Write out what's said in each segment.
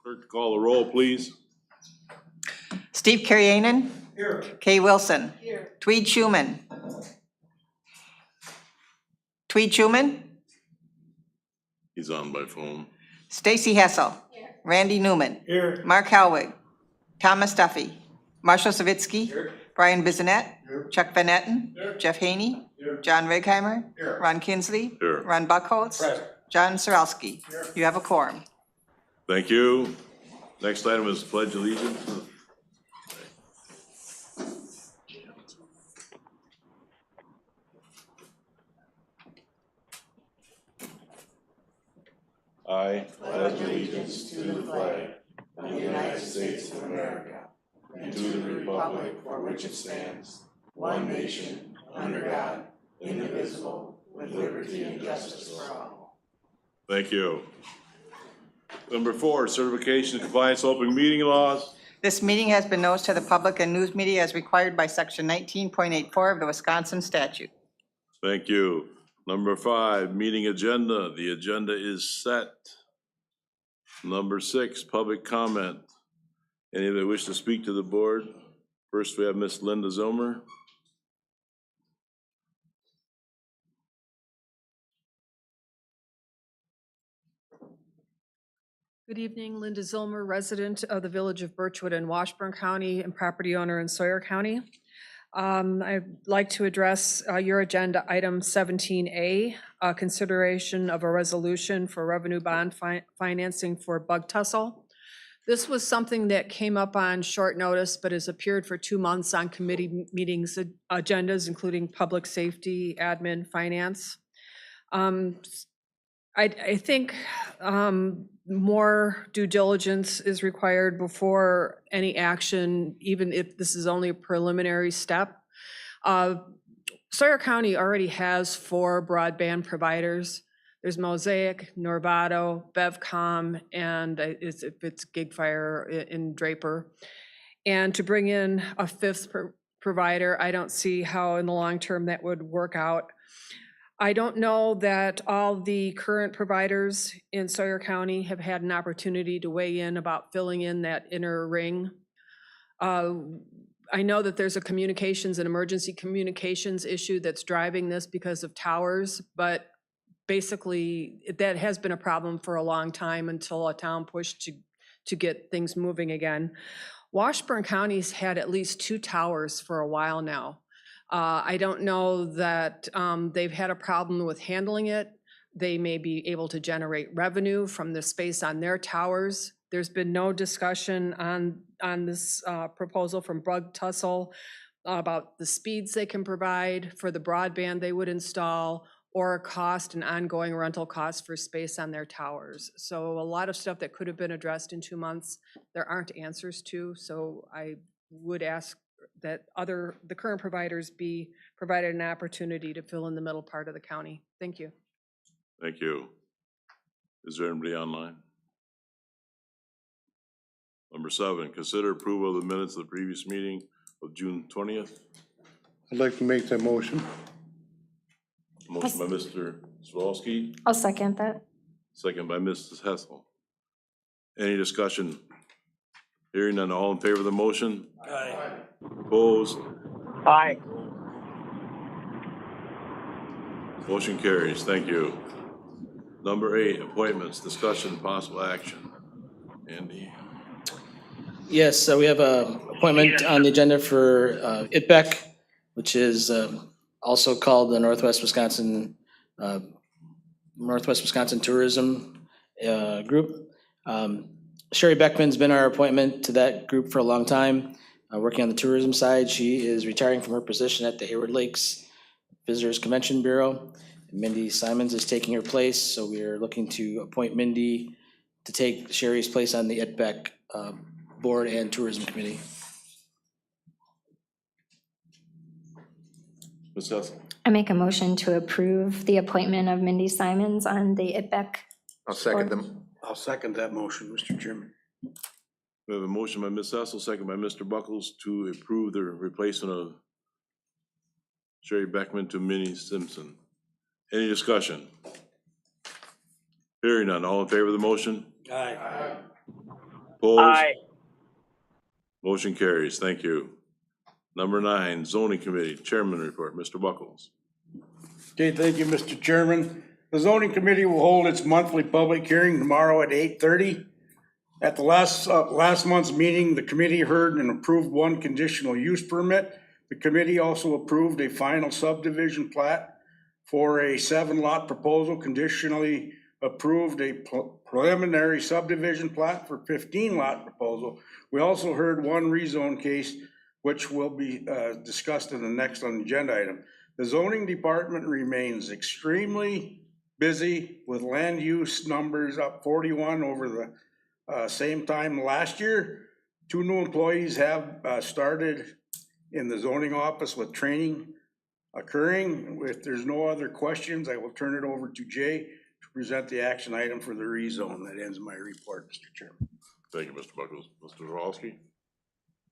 Clerk, call the roll, please. Steve Karyanen. Here. Kay Wilson. Here. Tweed Schuman. Tweed Schuman. He's on by phone. Stacy Hessel. Randy Newman. Here. Mark Halwig. Thomas Duffy. Marshall Savitsky. Here. Brian Bissonette. Here. Chuck Van Etten. Here. Jeff Haney. Here. John Righeimer. Here. Ron Kinsley. Here. Ron Buckholz. Present. John Sarowski. Here. You have a quorum. Thank you. Next item is pledge allegiance. I pledge allegiance to the flag of the United States of America and to the republic for which it stands, one nation, under God, indivisible, with liberty and justice for all. Thank you. Number 4, certification of compliance with open meeting laws. This meeting has been noticed to the public and news media as required by section 19.84 of the Wisconsin statute. Thank you. Number 5, meeting agenda. The agenda is set. Number 6, public comment. Any that wish to speak to the board? First, we have Miss Linda Zomer. Good evening, Linda Zilmer, resident of the village of Birchwood in Washburn County and property owner in Sawyer County. I'd like to address your agenda item 17A, consideration of a resolution for revenue bond financing for Bug Tussle. This was something that came up on short notice, but has appeared for 2 months on committee meetings agendas, including public safety, admin, finance. I think more due diligence is required before any action, even if this is only a preliminary step. Sawyer County already has 4 broadband providers. There's Mosaic, Norvado, Bevcom, and it's GigFire in Draper. And to bring in a 5th provider, I don't see how in the long term that would work out. I don't know that all the current providers in Sawyer County have had an opportunity to weigh in about filling in that inner ring. I know that there's a communications and emergency communications issue that's driving this because of towers, but basically that has been a problem for a long time until a town pushed to get things moving again. Washburn County's had at least 2 towers for a while now. I don't know that they've had a problem with handling it. They may be able to generate revenue from the space on their towers. There's been no discussion on this proposal from Bug Tussle about the speeds they can provide for the broadband they would install, or cost and ongoing rental costs for space on their towers. So a lot of stuff that could have been addressed in 2 months, there aren't answers to. So I would ask that the current providers be provided an opportunity to fill in the middle part of the county. Thank you. Thank you. Is there anybody online? Number 7, consider approval of the minutes of the previous meeting of June 20th. I'd like to make that motion. Motion by Mr. Swolski, I'll second that. second by Mrs. Hessel. Any discussion? Hearing none, all in favor of the motion? Aye. Opposed? Aye. Motion carries. Thank you. Number 8, appointments, discussion, possible action. Andy? Yes, so we have a appointment on the agenda for ITBEC, which is also called the Northwest Wisconsin Tourism Group. Sherry Beckman's been our appointment to that group for a long time, working on the tourism side. She is retiring from her position at the Hayward Lakes Visitors Convention Bureau. Mindy Simons is taking her place, so we are looking to appoint Mindy to take Sherry's place on the ITBEC Board and Tourism Committee. Ms. Hessel? I make a motion to approve the appointment of Mindy Simons on the ITBEC. I'll second that motion, Mr. Chairman. We have a motion by Ms. Hessel, second by Mr. Buckles to approve the replacement of Sherry Beckman to Minnie Simpson. Any discussion? Hearing none, all in favor of the motion? Aye. Opposed? Motion carries. Thank you. Number 9, zoning committee, chairman report, Mr. Buckles. Okay, thank you, Mr. Chairman. The zoning committee will hold its monthly public hearing tomorrow at 8:30. At the last month's meeting, the committee heard and approved one conditional use permit. The committee also approved a final subdivision plat for a 7-lot proposal, conditionally approved a preliminary subdivision plat for 15-lot proposal. We also heard one rezone case, which will be discussed in the next on the agenda item. The zoning department remains extremely busy with land use numbers up 41 over the same time last year. 2 new employees have started in the zoning office with training occurring. If there's no other questions, I will turn it over to Jay to present the action item for the rezone. That ends my report, Mr. Chairman. Thank you, Mr. Buckles. Mr. Zawalski?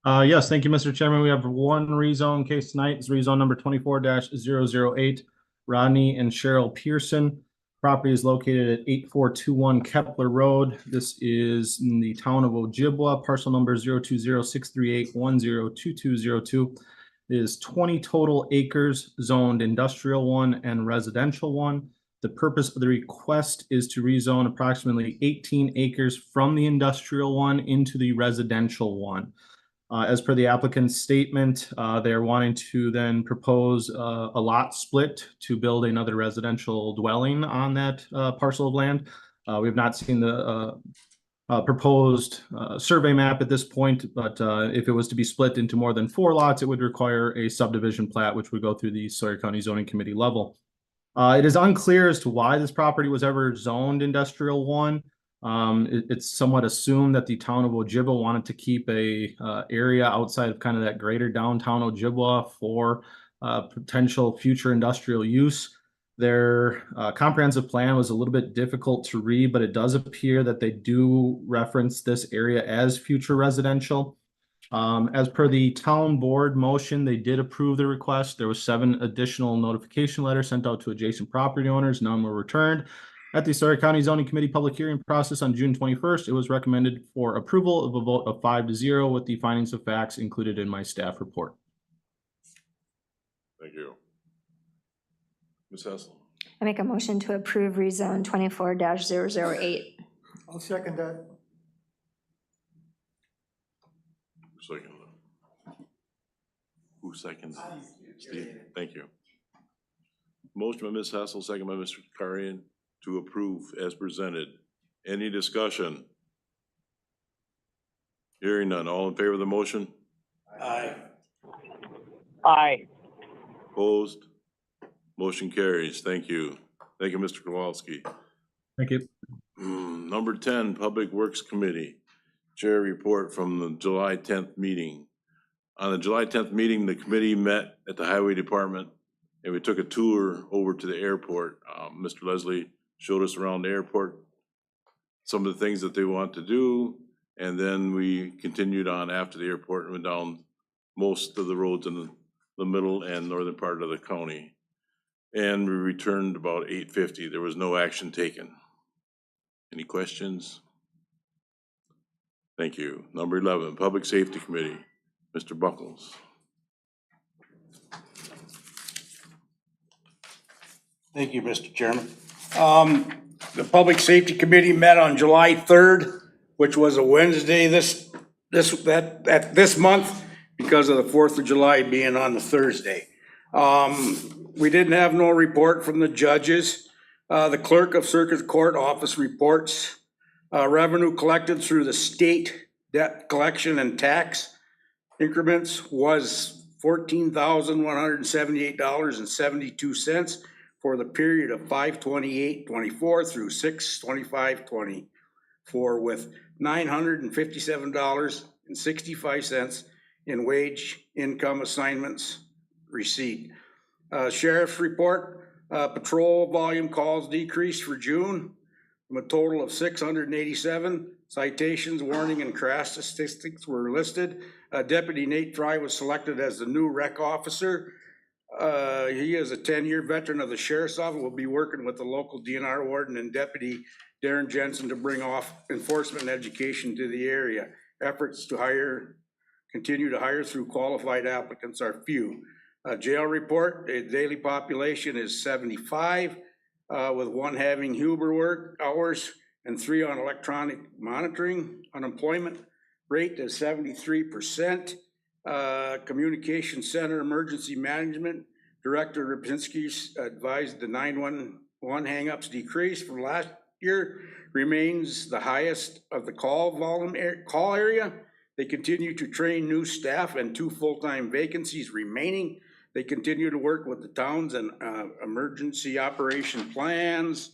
Yes, thank you, Mr. Chairman. We have one rezone case tonight. It's rezone number 24-008, Rodney and Cheryl Pearson. Property is located at 8421 Kepler Road. This is in the town of Ojibwa, parcel number 020-638-102202. It is 20 total acres, zoned industrial 1 and residential 1. The purpose of the request is to rezone approximately 18 acres from the industrial 1 into the residential 1. As per the applicant's statement, they're wanting to then propose a lot split to build another residential dwelling on that parcel of land. We have not seen the proposed survey map at this point, but if it was to be split into more than 4 lots, it would require a subdivision plat, which would go through the Sawyer County Zoning Committee level. It is unclear as to why this property was ever zoned industrial 1. It's somewhat assumed that the town of Ojibwa wanted to keep a area outside of kind of that greater downtown Ojibwa for potential future industrial use. Their comprehensive plan was a little bit difficult to read, but it does appear that they do reference this area as future residential. As per the town board motion, they did approve the request. There was 7 additional notification letters sent out to adjacent property owners. None were returned. At the Sawyer County Zoning Committee public hearing process on June 21st, it was recommended for approval of a vote of 5-0 with the findings of facts included in my staff report. Thank you. Ms. Hessel? I make a motion to approve rezone 24-008. I'll second that. Second. Who seconds? Steve, thank you. Motion by Ms. Hessel, second by Mr. Karian to approve as presented. Any discussion? Hearing none. All in favor of the motion? Aye. Aye. Opposed? Motion carries. Thank you. Thank you, Mr. Kowalski. Thank you. Number 10, Public Works Committee. Chair report from the July 10th meeting. On the July 10th meeting, the committee met at the Highway Department and we took a tour over to the airport. Mr. Leslie showed us around the airport some of the things that they want to do, and then we continued on after the airport and went down most of the roads in the middle and northern part of the county. And we returned about 8:50. There was no action taken. Any questions? Thank you. Number 11, Public Safety Committee, Mr. Buckles. Thank you, Mr. Chairman. The Public Safety Committee met on July 3rd, which was a Wednesday this month because of the 4th of July being on the Thursday. We didn't have no report from the judges. The clerk of Circuit Court office reports revenue collected through the state debt collection and tax increments was $14,178.72 for the period of 5/28/24 through 6/25/24, with $957.65 in wage income assignments received. Sheriff's report, patrol volume calls decreased for June from a total of 687. Citations, warning, and crash statistics were listed. Deputy Nate Fry was selected as the new rec officer. He is a 10-year veteran of the Sheriff's Office, will be working with the local DNR warden and Deputy Darren Jensen to bring off enforcement and education to the area. Efforts to continue to hire through qualified applicants are few. Jail report, the daily population is 75, with 1 having Huber work hours and 3 on electronic monitoring. Unemployment rate is 73%. Communication Center Emergency Management Director Rybinski advised the 911 hangups decreased from last year, remains the highest of the call area. They continue to train new staff and 2 full-time vacancies remaining. They continue to work with the towns and emergency operation plans.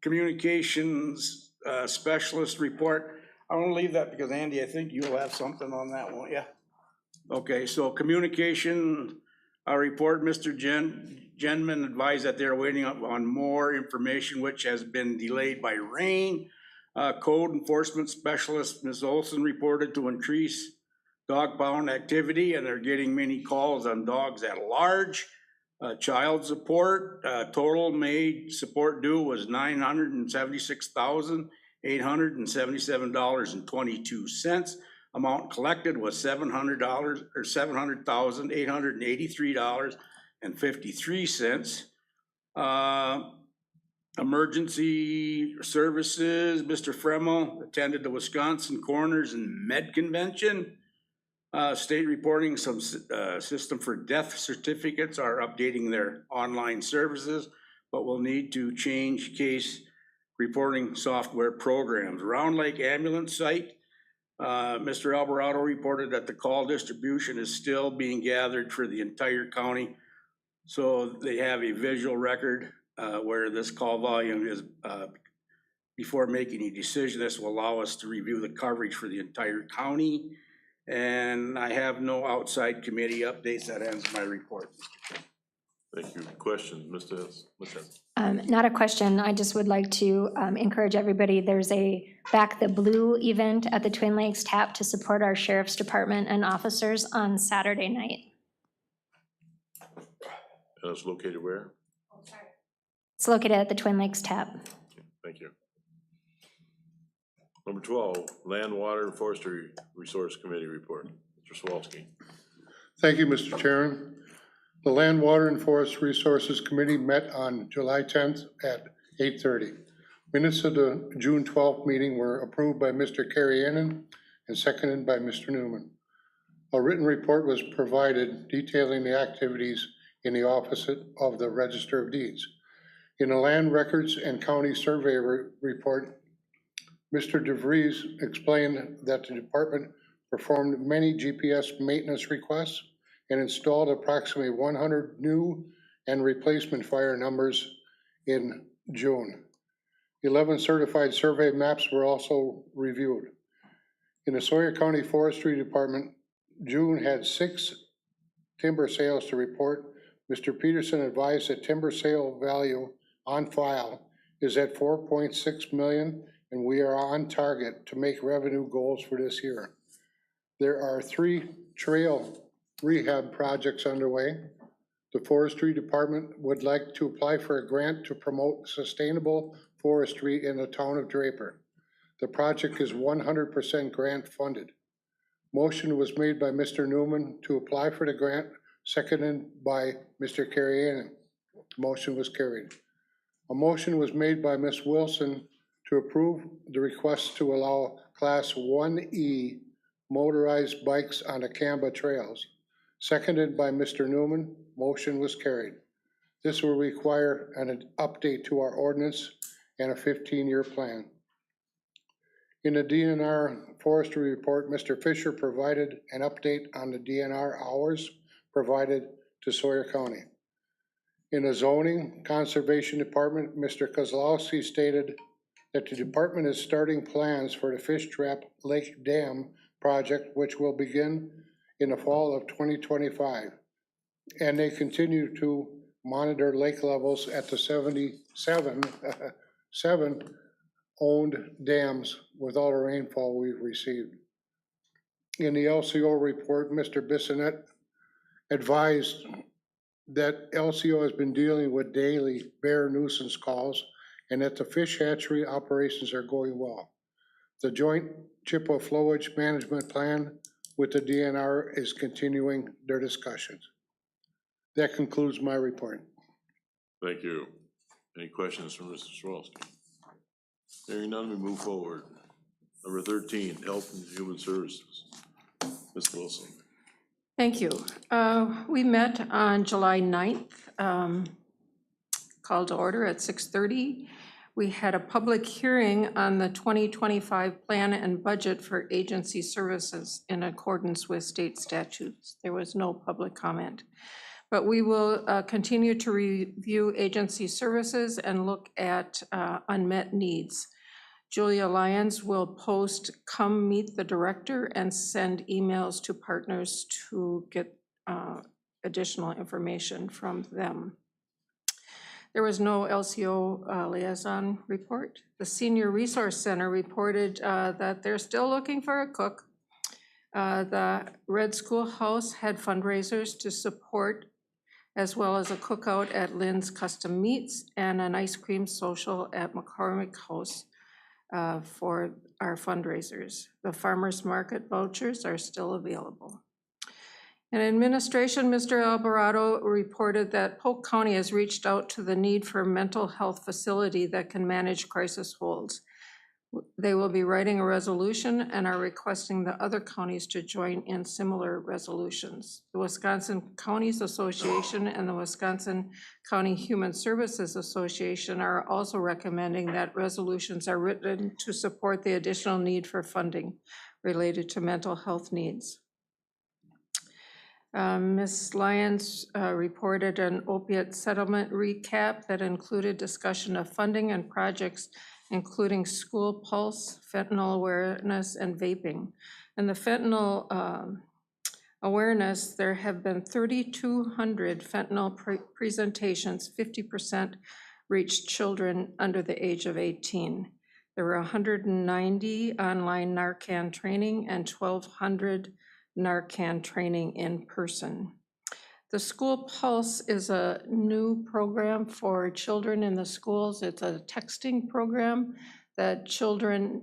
Communications specialist report. I want to leave that because Andy, I think you'll have something on that, won't you? Okay, so communication report, Mr. Genman advised that they're waiting up on more information, which has been delayed by rain. Code enforcement specialist, Ms. Olson, reported to increase dog pound activity, and they're getting many calls on dogs at large. Child support, total made support due was $976,877.22. Amount collected was $700 or $700,883.53. Emergency services, Mr. Fremmel attended the Wisconsin Coroners and Med Convention. State reporting some system for death certificates are updating their online services, but will need to change case reporting software programs. Round Lake Ambulance Site, Mr. Alvarado reported that the call distribution is still being gathered for the entire county. So they have a visual record where this call volume is, before making a decision. This will allow us to review the coverage for the entire county. And I have no outside committee updates. That ends my report, Mr. Chairman. Thank you. Questions, Mr. Mitchell? Not a question. I just would like to encourage everybody. There's a Back the Blue event at the Twin Lakes Tap to support our sheriff's department and officers on Saturday night. And it's located where? It's located at the Twin Lakes Tap. Thank you. Number 12, Land, Water, and Forestry Resource Committee report. Mr. Swalski. Thank you, Mr. Chairman. The Land, Water, and Forest Resources Committee met on July 10th at 8:30. Minutes of the June 12th meeting were approved by Mr. Carrianen and seconded by Mr. Newman. A written report was provided detailing the activities in the Office of the Register of Deeds. In the Land Records and County Survey report, Mr. DeVries explained that the department performed many GPS maintenance requests and installed approximately 100 new and replacement fire numbers in June. 11 certified survey maps were also reviewed. In the Sawyer County Forestry Department, June had 6 timber sales to report. Mr. Peterson advised that timber sale value on file is at $4.6 million, and we are on target to make revenue goals for this year. There are 3 trail rehab projects underway. The Forestry Department would like to apply for a grant to promote sustainable forestry in the town of Draper. The project is 100% grant funded. Motion was made by Mr. Newman to apply for the grant, seconded by Mr. Carrianen. Motion was carried. A motion was made by Ms. Wilson to approve the request to allow Class 1E motorized bikes on the Camba trails, seconded by Mr. Newman. Motion was carried. This will require an update to our ordinance and a 15-year plan. In the DNR forestry report, Mr. Fisher provided an update on the DNR hours provided to Sawyer County. In the zoning conservation department, Mr. Kozlowski stated that the department is starting plans for the Fish Trap Lake Dam project, which will begin in the fall of 2025. And they continue to monitor lake levels at the 7 owned dams with all the rainfall we've received. In the LCO report, Mr. Bissonette advised that LCO has been dealing with daily bear nuisance calls and that the fish hatchery operations are going well. The joint Chippewa flowage management plan with the DNR is continuing their discussions. That concludes my report. Thank you. Any questions from Mr. Swolski? Hearing none, we move forward. Number 13, Health and Human Services. Ms. Wilson. Thank you. We met on July 9th, called to order at 6:30. We had a public hearing on the 2025 plan and budget for agency services in accordance with state statutes. There was no public comment. But we will continue to review agency services and look at unmet needs. Julia Lyons will post "Come Meet the Director" and send emails to partners to get additional information from them. There was no LCO liaison report. The Senior Resource Center reported that they're still looking for a cook. The Red Schoolhouse had fundraisers to support, as well as a cookout at Lynn's Custom Meats and an ice cream social at McCormick House for our fundraisers. The farmers market vouchers are still available. In administration, Mr. Alvarado reported that Polk County has reached out to the need for a mental health facility that can manage crisis holds. They will be writing a resolution and are requesting the other counties to join in similar resolutions. The Wisconsin Counties Association and the Wisconsin County Human Services Association are also recommending that resolutions are written to support the additional need for funding related to mental health needs. Ms. Lyons reported an opiate settlement recap that included discussion of funding and projects including school pulse, fentanyl awareness, and vaping. And the fentanyl awareness, there have been 3,200 fentanyl presentations, 50% reached children under the age of 18. There were 190 online Narcan training and 1,200 Narcan training in person. The School Pulse is a new program for children in the schools. It's a texting program that children,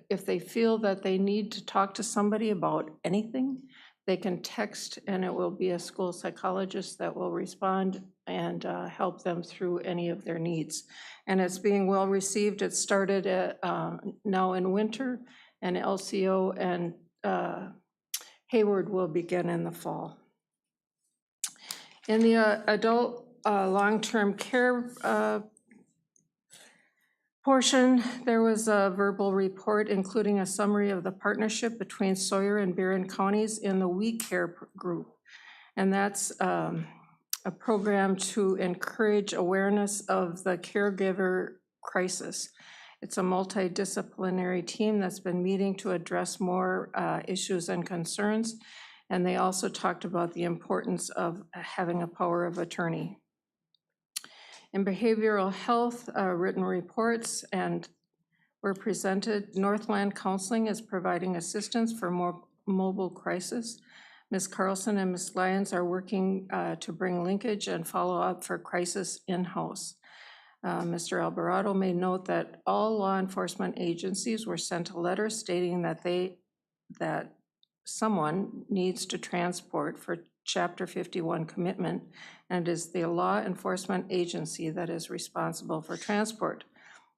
if they feel that they need to talk to somebody about anything, they can text and it will be a school psychologist that will respond and help them through any of their needs. And it's being well received. It started now in winter, and LCO and Hayward will begin in the fall. In the adult long-term care portion, there was a verbal report including a summary of the partnership between Sawyer and Barron counties in the We Care group. And that's a program to encourage awareness of the caregiver crisis. It's a multidisciplinary team that's been meeting to address more issues and concerns. And they also talked about the importance of having a power of attorney. In behavioral health, written reports and were presented. Northland Counseling is providing assistance for more mobile crisis. Ms. Carlson and Ms. Lyons are working to bring linkage and follow up for crisis in-house. Mr. Alvarado made note that all law enforcement agencies were sent a letter stating that someone needs to transport for Chapter 51 commitment, and it is the law enforcement agency that is responsible for transport.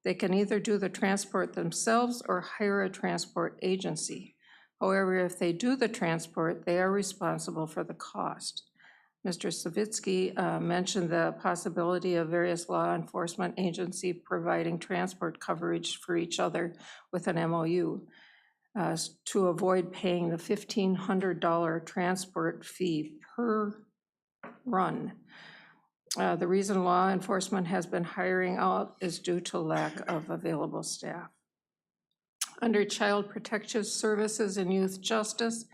They can either do the transport themselves or hire a transport agency. However, if they do the transport, they are responsible for the cost. Mr. Savitsky mentioned the possibility of various law enforcement agencies providing transport coverage for each other with an MOU. To avoid paying the $1,500 transport fee per run. The reason law enforcement has been hiring out is due to lack of available staff. Under Child Protective Services and Youth Justice,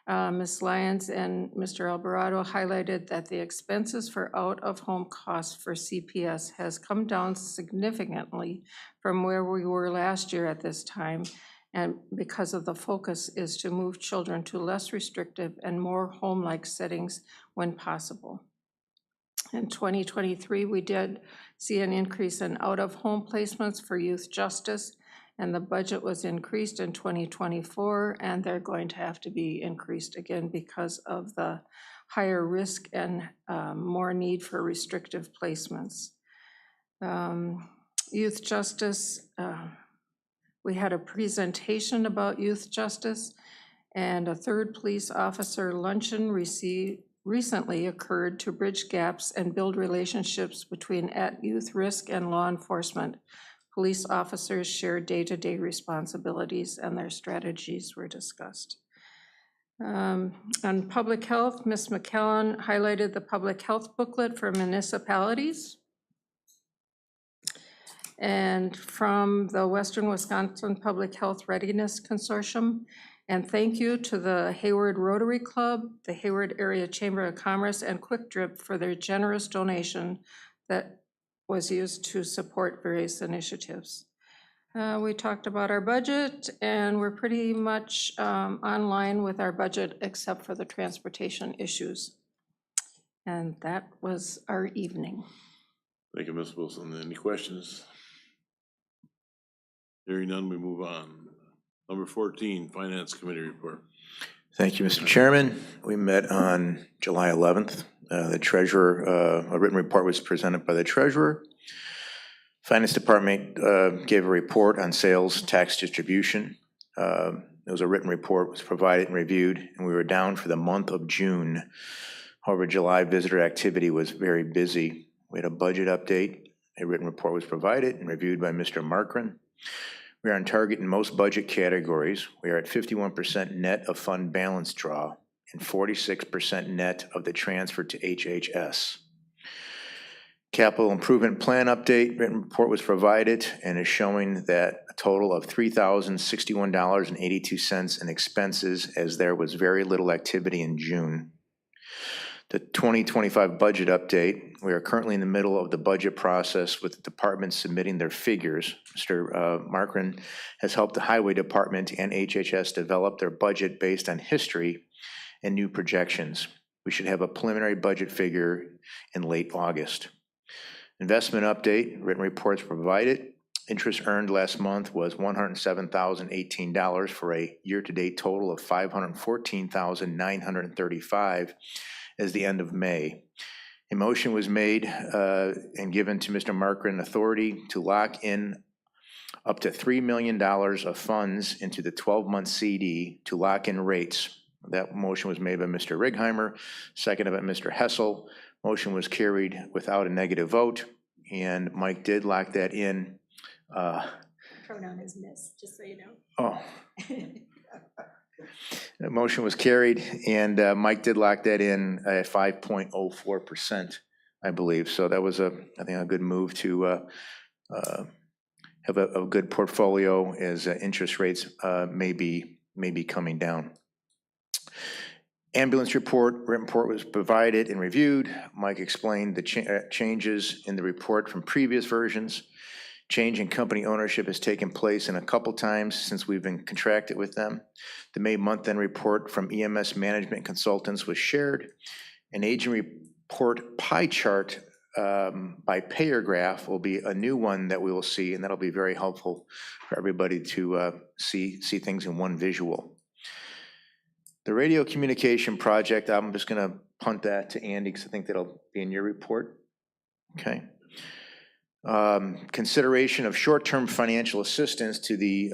Ms. Lyons and Mr. Alvarado highlighted that the expenses for out-of-home costs for CPS has come down significantly from where we were last year at this time, and because of the focus is to move children to less restrictive and more home-like settings when possible. In 2023, we did see an increase in out-of-home placements for youth justice, and the budget was increased in 2024, and they're going to have to be increased again because of the higher risk and more need for restrictive placements. Youth justice, we had a presentation about youth justice, and a third police officer luncheon recently occurred to bridge gaps and build relationships between at-youth risk and law enforcement. Police officers shared day-to-day responsibilities and their strategies were discussed. On public health, Ms. McKellen highlighted the public health booklet for municipalities. And from the Western Wisconsin Public Health Readiness Consortium. And thank you to the Hayward Rotary Club, the Hayward Area Chamber of Commerce, and Quick Drip for their generous donation that was used to support various initiatives. We talked about our budget, and we're pretty much online with our budget except for the transportation issues. And that was our evening. Thank you, Ms. Wilson. Any questions? Hearing none, we move on. Number 14, Finance Committee report. Thank you, Mr. Chairman. We met on July 11th. The treasurer, a written report was presented by the treasurer. Finance Department gave a report on sales tax distribution. It was a written report, was provided and reviewed, and we were down for the month of June. However, July visitor activity was very busy. We had a budget update. A written report was provided and reviewed by Mr. Markran. We are on target in most budget categories. We are at 51% net of fund balance draw and 46% net of the transfer to HHS. Capital Improvement Plan update, written report was provided and is showing that a total of $3,061.82 in expenses, as there was very little activity in June. The 2025 budget update, we are currently in the middle of the budget process with the department submitting their figures. Mr. Markran has helped the Highway Department and HHS develop their budget based on history and new projections. We should have a preliminary budget figure in late August. Investment update, written reports provided. Interest earned last month was $107,018 for a year-to-date total of $514,935 as the end of May. A motion was made and given to Mr. Markran authority to lock in up to $3 million of funds into the 12-month CD to lock in rates. That motion was made by Mr. Righeimer, seconded by Mr. Hessel. Motion was carried without a negative vote, and Mike did lock that in. Pronoun is miss, just so you know. Oh. The motion was carried, and Mike did lock that in at 5.04%, I believe. So that was, I think, a good move to have a good portfolio as interest rates may be coming down. Ambulance report, written report was provided and reviewed. Mike explained the changes in the report from previous versions. Change in company ownership has taken place in a couple times since we've been contracted with them. The May month-end report from EMS Management Consultants was shared. An agent report pie chart by payer graph will be a new one that we will see, and that'll be very helpful for everybody to see things in one visual. The radio communication project, I'm just going to punt that to Andy because I think that'll be in your report. Okay. Consideration of short-term financial assistance to the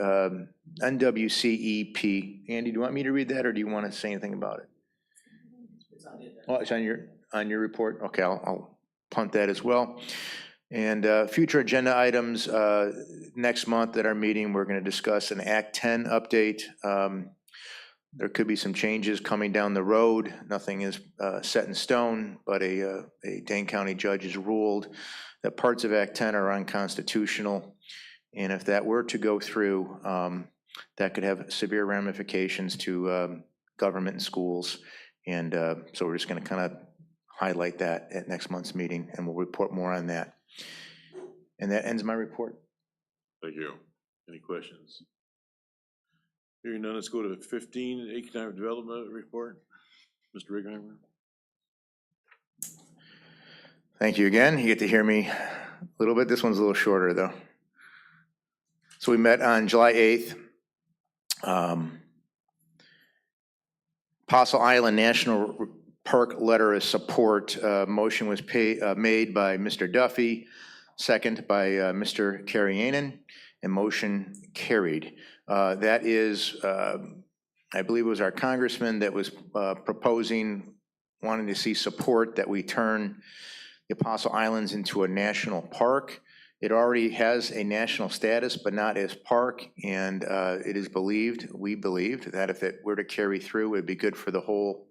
NWCEP. Andy, do you want me to read that, or do you want to say anything about it? Oh, it's on your report? Okay, I'll punt that as well. And future agenda items, next month at our meeting, we're going to discuss an Act 10 update. There could be some changes coming down the road. Nothing is set in stone, but a Dane County judge has ruled that parts of Act 10 are unconstitutional. And if that were to go through, that could have severe ramifications to government and schools. And so we're just going to kind of highlight that at next month's meeting, and we'll report more on that. And that ends my report. Thank you. Any questions? Hearing none, let's go to 15, Economic Development Report. Mr. Righeimer. Thank you again. You get to hear me a little bit. This one's a little shorter, though. So we met on July 8th. Apostle Island National Park letter of support motion was made by Mr. Duffy, second by Mr. Karianen, and motion carried. That is, I believe it was our congressman that was proposing, wanting to see support that we turn the Apostle Islands into a national park. It already has a national status, but not as park, and it is believed, we believed, that if it were to carry through, it'd be good for the whole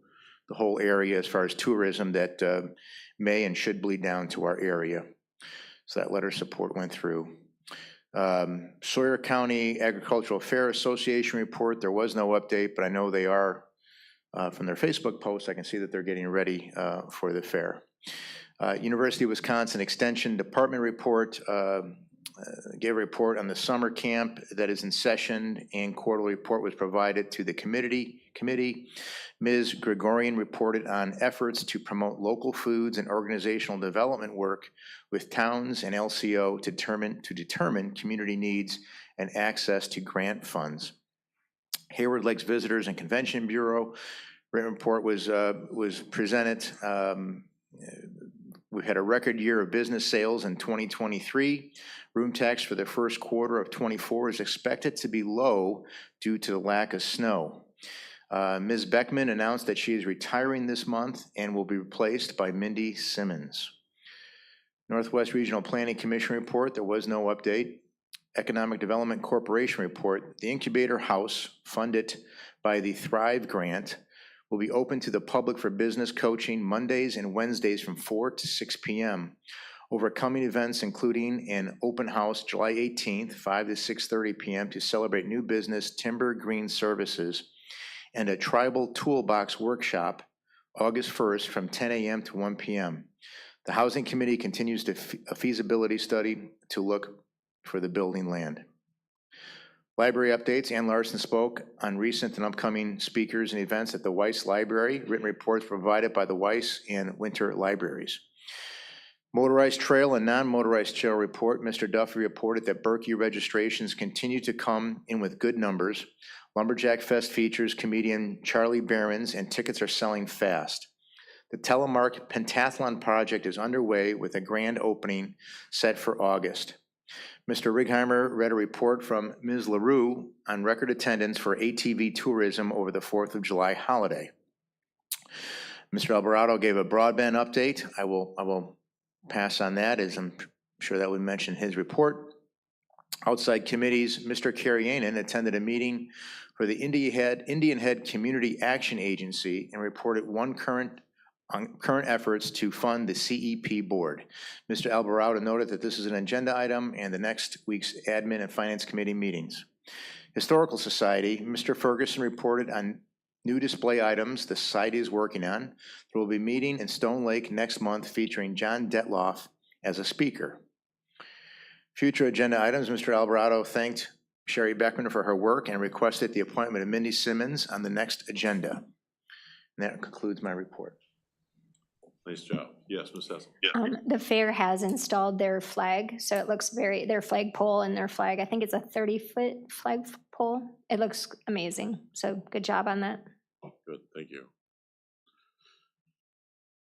area as far as tourism that may and should bleed down to our area. So that letter of support went through. Sawyer County Agricultural Fair Association report, there was no update, but I know they are, from their Facebook post, I can see that they're getting ready for the fair. University of Wisconsin Extension Department report, gave a report on the summer camp that is in session, and quarterly report was provided to the committee. Ms. Gregorian reported on efforts to promote local foods and organizational development work with towns and LCO to determine community needs and access to grant funds. Hayward Lakes Visitors and Convention Bureau written report was presented. We've had a record year of business sales in 2023. Room tax for the first quarter of 24 is expected to be low due to the lack of snow. Ms. Beckman announced that she is retiring this month and will be replaced by Mindy Simmons. Northwest Regional Planning Commission report, there was no update. Economic Development Corporation report, the Incubator House, funded by the Thrive Grant, will be open to the public for business coaching Mondays and Wednesdays from 4 to 6 p.m. Overcoming events including an open house July 18th, 5 to 6:30 p.m. to celebrate new business timber green services, and a tribal toolbox workshop August 1st from 10 a.m. to 1 p.m. The Housing Committee continues a feasibility study to look for the building land. Library updates. Ann Larson spoke on recent and upcoming speakers and events at the Weiss Library. Written reports provided by the Weiss and Winter Libraries. Motorized trail and non-motorized trail report. Mr. Duffy reported that Berkey registrations continue to come in with good numbers. Lumberjack Fest features comedian Charlie Behrens, and tickets are selling fast. The Telemark Pentathlon project is underway with a grand opening set for August. Mr. Righeimer read a report from Ms. LaRue on record attendance for ATV tourism over the 4th of July holiday. Mr. Alvarado gave a broadband update. I will pass on that, as I'm sure that would mention his report. Outside committees, Mr. Karianen attended a meeting for the Indian Head Community Action Agency and reported on current efforts to fund the CEP board. Mr. Alvarado noted that this is an agenda item and the next week's admin and finance committee meetings. Historical Society, Mr. Ferguson reported on new display items the society is working on. There will be a meeting in Stone Lake next month featuring John Detloff as a speaker. Future agenda items, Mr. Alvarado thanked Sherry Beckman for her work and requested the appointment of Mindy Simmons on the next agenda. And that concludes my report. Nice job. Yes, Ms. Hessel. The fair has installed their flag, so it looks their flagpole and their flag, I think it's a 30-foot flagpole. It looks amazing, so good job on that. Good, thank you.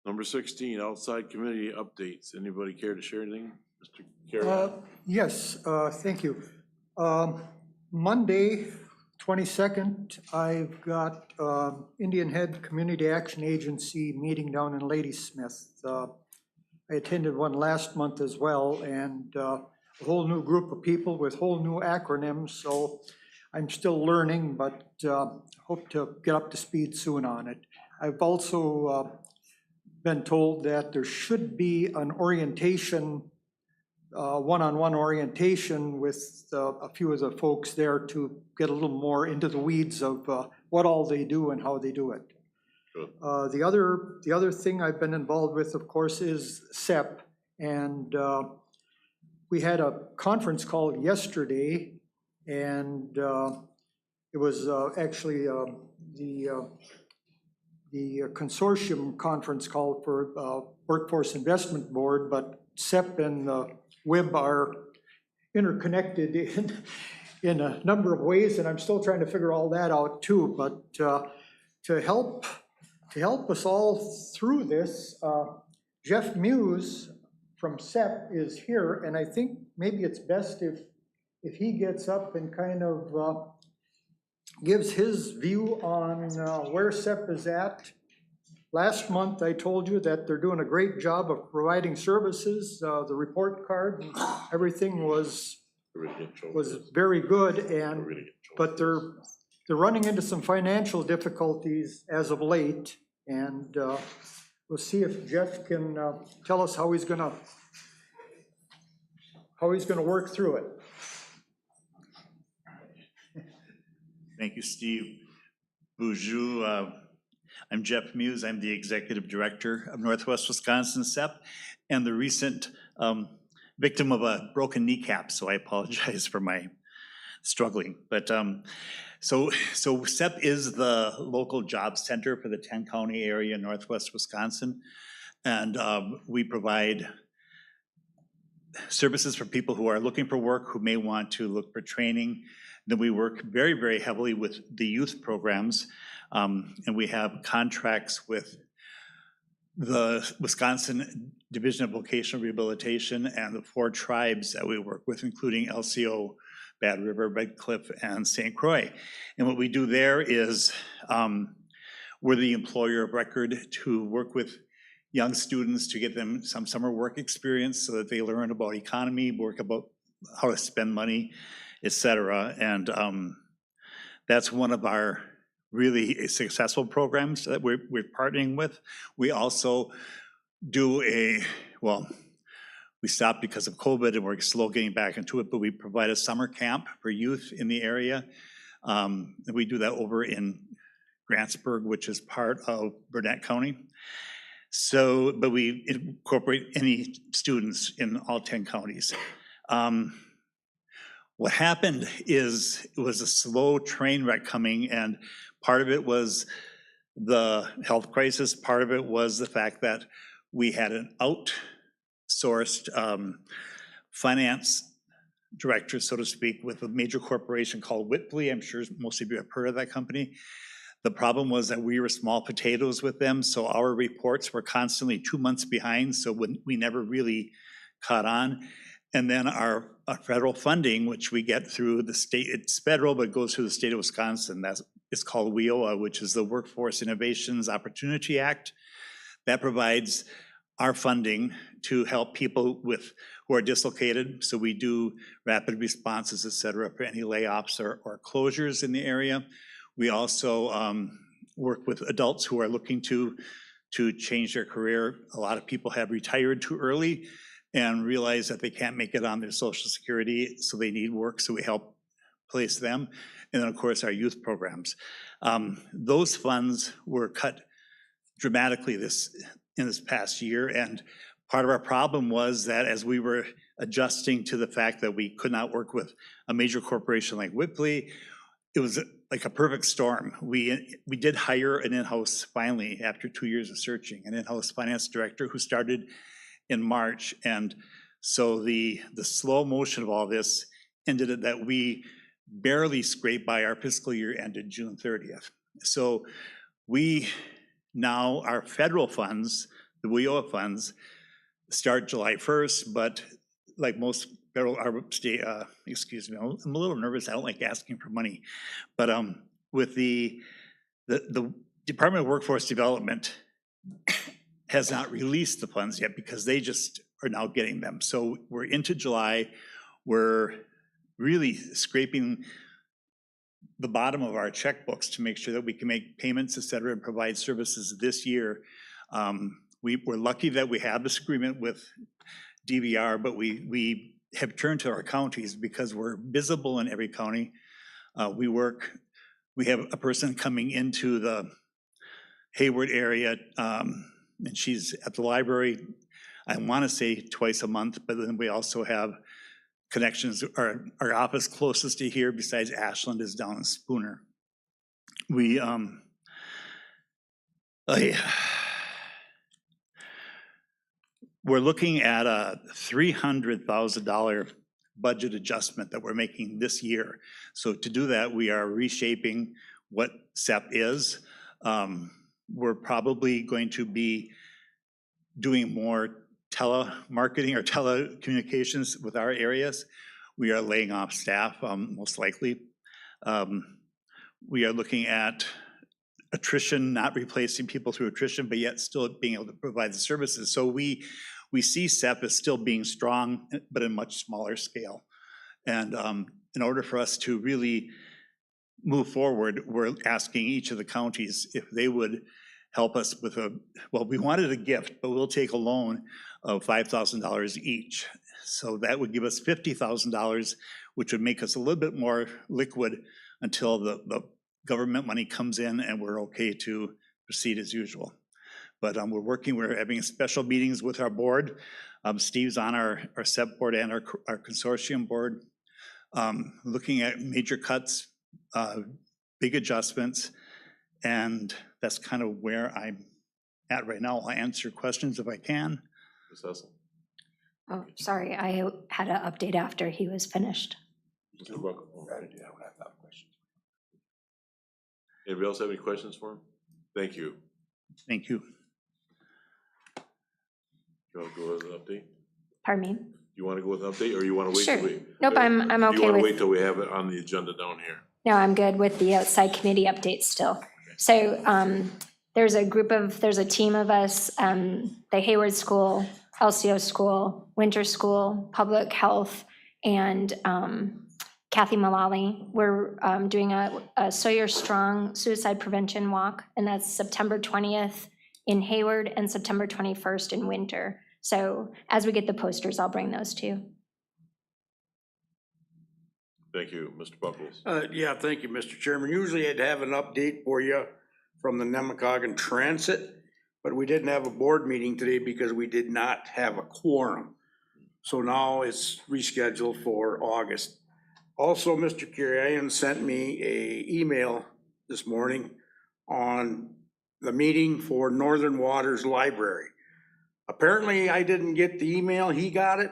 Number 16, outside committee updates. Anybody care to share anything? Mr. Carey? Yes, thank you. Monday, 22nd, I've got Indian Head Community Action Agency meeting down in Ladysmith. I attended one last month as well, and a whole new group of people with whole new acronyms, so I'm still learning, but hope to get up to speed soon on it. I've also been told that there should be an orientation, one-on-one orientation with a few of the folks there to get a little more into the weeds of what all they do and how they do it. Sure. The other thing I've been involved with, of course, is CEP, and we had a conference call yesterday, and it it was actually the consortium conference called for Workforce Investment Board, but SEP and WIB are interconnected in a number of ways, and I'm still trying to figure all that out too. But to help us all through this, Jeff Muse from SEP is here, and I think maybe it's best if he gets up and kind of gives his view on where SEP is at. Last month, I told you that they're doing a great job of providing services. The report card and everything was very good, but they're running into some financial difficulties as of late, and we'll see if Jeff can tell us how he's gonna work through it. Thank you, Steve. Bonjour. I'm Jeff Muse. I'm the Executive Director of Northwest Wisconsin SEP and the recent victim of a broken kneecap, so I apologize for my struggling. But so SEP is the local job center for the 10-county area in Northwest Wisconsin, and we provide services for people who are looking for work, who may want to look for training. Then we work very, very heavily with the youth programs, and we have contracts with the Wisconsin Division of Vocational Rehabilitation and the 4 tribes that we work with, including LCO, Bad River, Red Cliff, and St. Croix. And what we do there is we're the employer of record to work with young students to get them some summer work experience so that they learn about economy, work about how to spend money, etc. And that's one of our really successful programs that we're partnering with. We also do we stopped because of COVID and we're slow getting back into it, but we provide a summer camp for youth in the area. And we do that over in Grantsburg, which is part of Burnett County. So, but we incorporate any students in all 10 counties. What happened is it was a slow train wreck coming, and part of it was the health crisis. Part of it was the fact that we had an outsourced finance director, so to speak, with a major corporation called Whitley. I'm sure most of you have heard of that company. The problem was that we were small potatoes with them, so our reports were constantly 2 months behind, so we never really caught on. And then our federal funding, which we get through the state, it's federal, but it goes through the state of Wisconsin. It's called WIOA, which is the Workforce Innovations Opportunity Act. That provides our funding to help people who are dislocated. So we do rapid responses, et cetera, for any layoffs or closures in the area. We also work with adults who are looking to change their career. A lot of people have retired too early and realize that they can't make it on their Social Security, so they need work, so we help place them. And then, of course, our youth programs. Those funds were cut dramatically in this past year, and part of our problem was that as we were adjusting to the fact that we could not work with a major corporation like Whitley, it was like a perfect storm. We did hire an in-house, finally, after 2 years of searching, an in-house finance director who started in March. And so the slow motion of all this ended at that we barely scraped by. Our fiscal year ended June 30th. So our federal funds, the WIOA funds, start July 1st, but like most federal, state, excuse me, I'm a little nervous. I don't like asking for money. But with the Department of Workforce Development has not released the funds yet because they just are now getting them. So we're into July. We're really scraping the bottom of our checkbooks to make sure that we can make payments, et cetera, and provide services this year. We're lucky that we have this agreement with DVR, but we have turned to our counties because we're visible in every county. We have a person coming into the Hayward area, and she's at the library, I want to say twice a month, but then we also have connections. Our office closest to here besides Ashland is down in Spooner. We, we're looking at a $300,000 budget adjustment that we're making this year. So to do that, we are reshaping what SEP is. We're probably going to be doing more telemarketing or telecommunications with our areas. We are laying off staff, most likely. We are looking at attrition, not replacing people through attrition, but yet still being able to provide the services. So we see SEP as still being strong, but in much smaller scale. And in order for us to really move forward, we're asking each of the counties if they would help us with we wanted a gift, but we'll take a loan of $5,000 each. So that would give us $50,000, which would make us a little bit more liquid until the government money comes in and we're okay to proceed as usual. But we're having special meetings with our board. Steve's on our SEP board and our consortium board, looking at major cuts, big adjustments, and that's kind of where I'm at right now. I'll answer questions if I can. Ms. Hessel? Oh, sorry, I had an update after he was finished. Mr. Buckles? Anybody else have any questions for him? Thank you. Thank you. You want to go with an update? Pardon me? You want to go with an update, or you want to wait till Sure. we? Nope, I'm okay You want to with- wait till we have it on the agenda down here? No, I'm good with the outside committee updates still. So there's a team of us, the Hayward School, LCO School, Winter School, Public Health, and Kathy Mullally. We're doing a Sawyer Strong Suicide Prevention Walk, and that's September 20th in Hayward and September 21st in Winter. So as we get the posters, I'll bring those too. Thank you, Mr. Buckles. Yeah, thank you, Mr. Chairman. Usually I'd have an update for you from the Nemacoggin Transit, but we didn't have a board meeting today because we did not have a quorum. So now it's rescheduled for August. Also, Mr. Kirian sent me an email this morning on the meeting for Northern Waters Library. Apparently, I didn't get the email. He got it.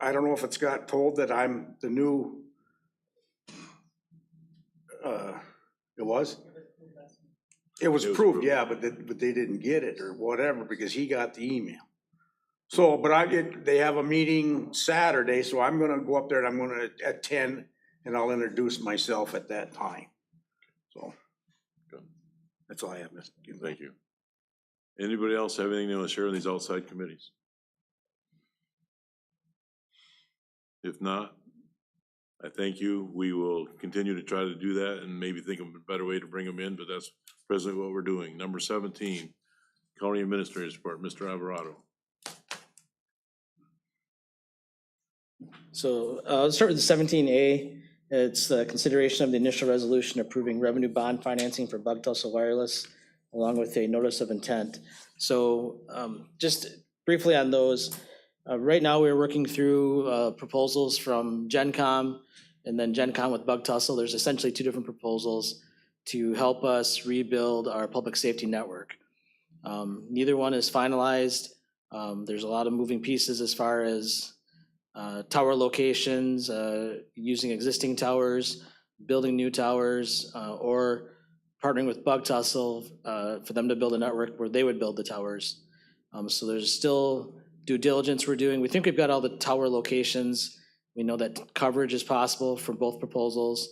I don't know if it's got told that I'm the new, it was? It was approved, yeah, but they didn't get it or whatever because he got the email. So, but they have a meeting Saturday, so I'm gonna go up there and I'm gonna attend and I'll introduce myself at that time. So, Good. That's all I have, Mr. Kim. Thank you. Anybody else have anything they want to share on these outside committees? If not, I thank you. We will continue to try to do that and maybe think of a better way to bring them in, but that's presently what we're doing. Number 17, County Administrator's Report, Mr. Alvarado. So let's start with the 17A. It's the consideration of the initial resolution approving revenue bond financing for Bug Tussle Wireless, along with a notice of intent. So just briefly on those, right now we're working through proposals from GenCom and then GenCom with Bug Tussle. There's essentially two different proposals to help us rebuild our public safety network. Neither one is finalized. There's a lot of moving pieces as far as tower locations, using existing towers, building new towers, or partnering with Bug Tussle for them to build a network where they would build the towers. So there's still due diligence we're doing. We think we've got all the tower locations. We know that coverage is possible for both proposals.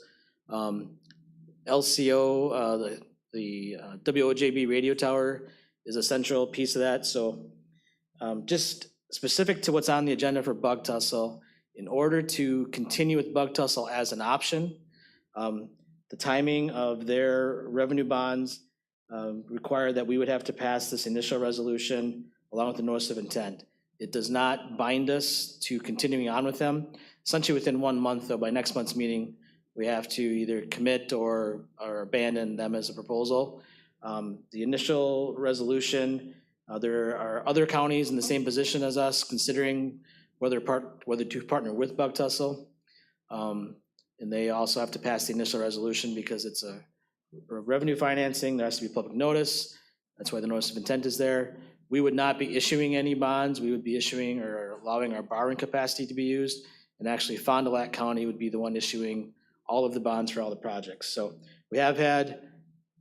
LCO, the WOJB radio tower is a central piece of that. So just specific to what's on the agenda for Bug Tussle, in order to continue with Bug Tussle as an option, the timing of their revenue bonds require that we would have to pass this initial resolution along with the notice of intent. It does not bind us to continuing on with them. Essentially within 1 month, though, by next month's meeting, we have to either commit or abandon them as a proposal. The initial resolution, there are other counties in the same position as us considering whether to partner with Bug Tussle. And they also have to pass the initial resolution because it's a revenue financing. There has to be public notice. That's why the notice of intent is there. We would not be issuing any bonds. We would be issuing or allowing our borrowing capacity to be used. And actually Fond du Lac County would be the one issuing all of the bonds for all the projects. So we have had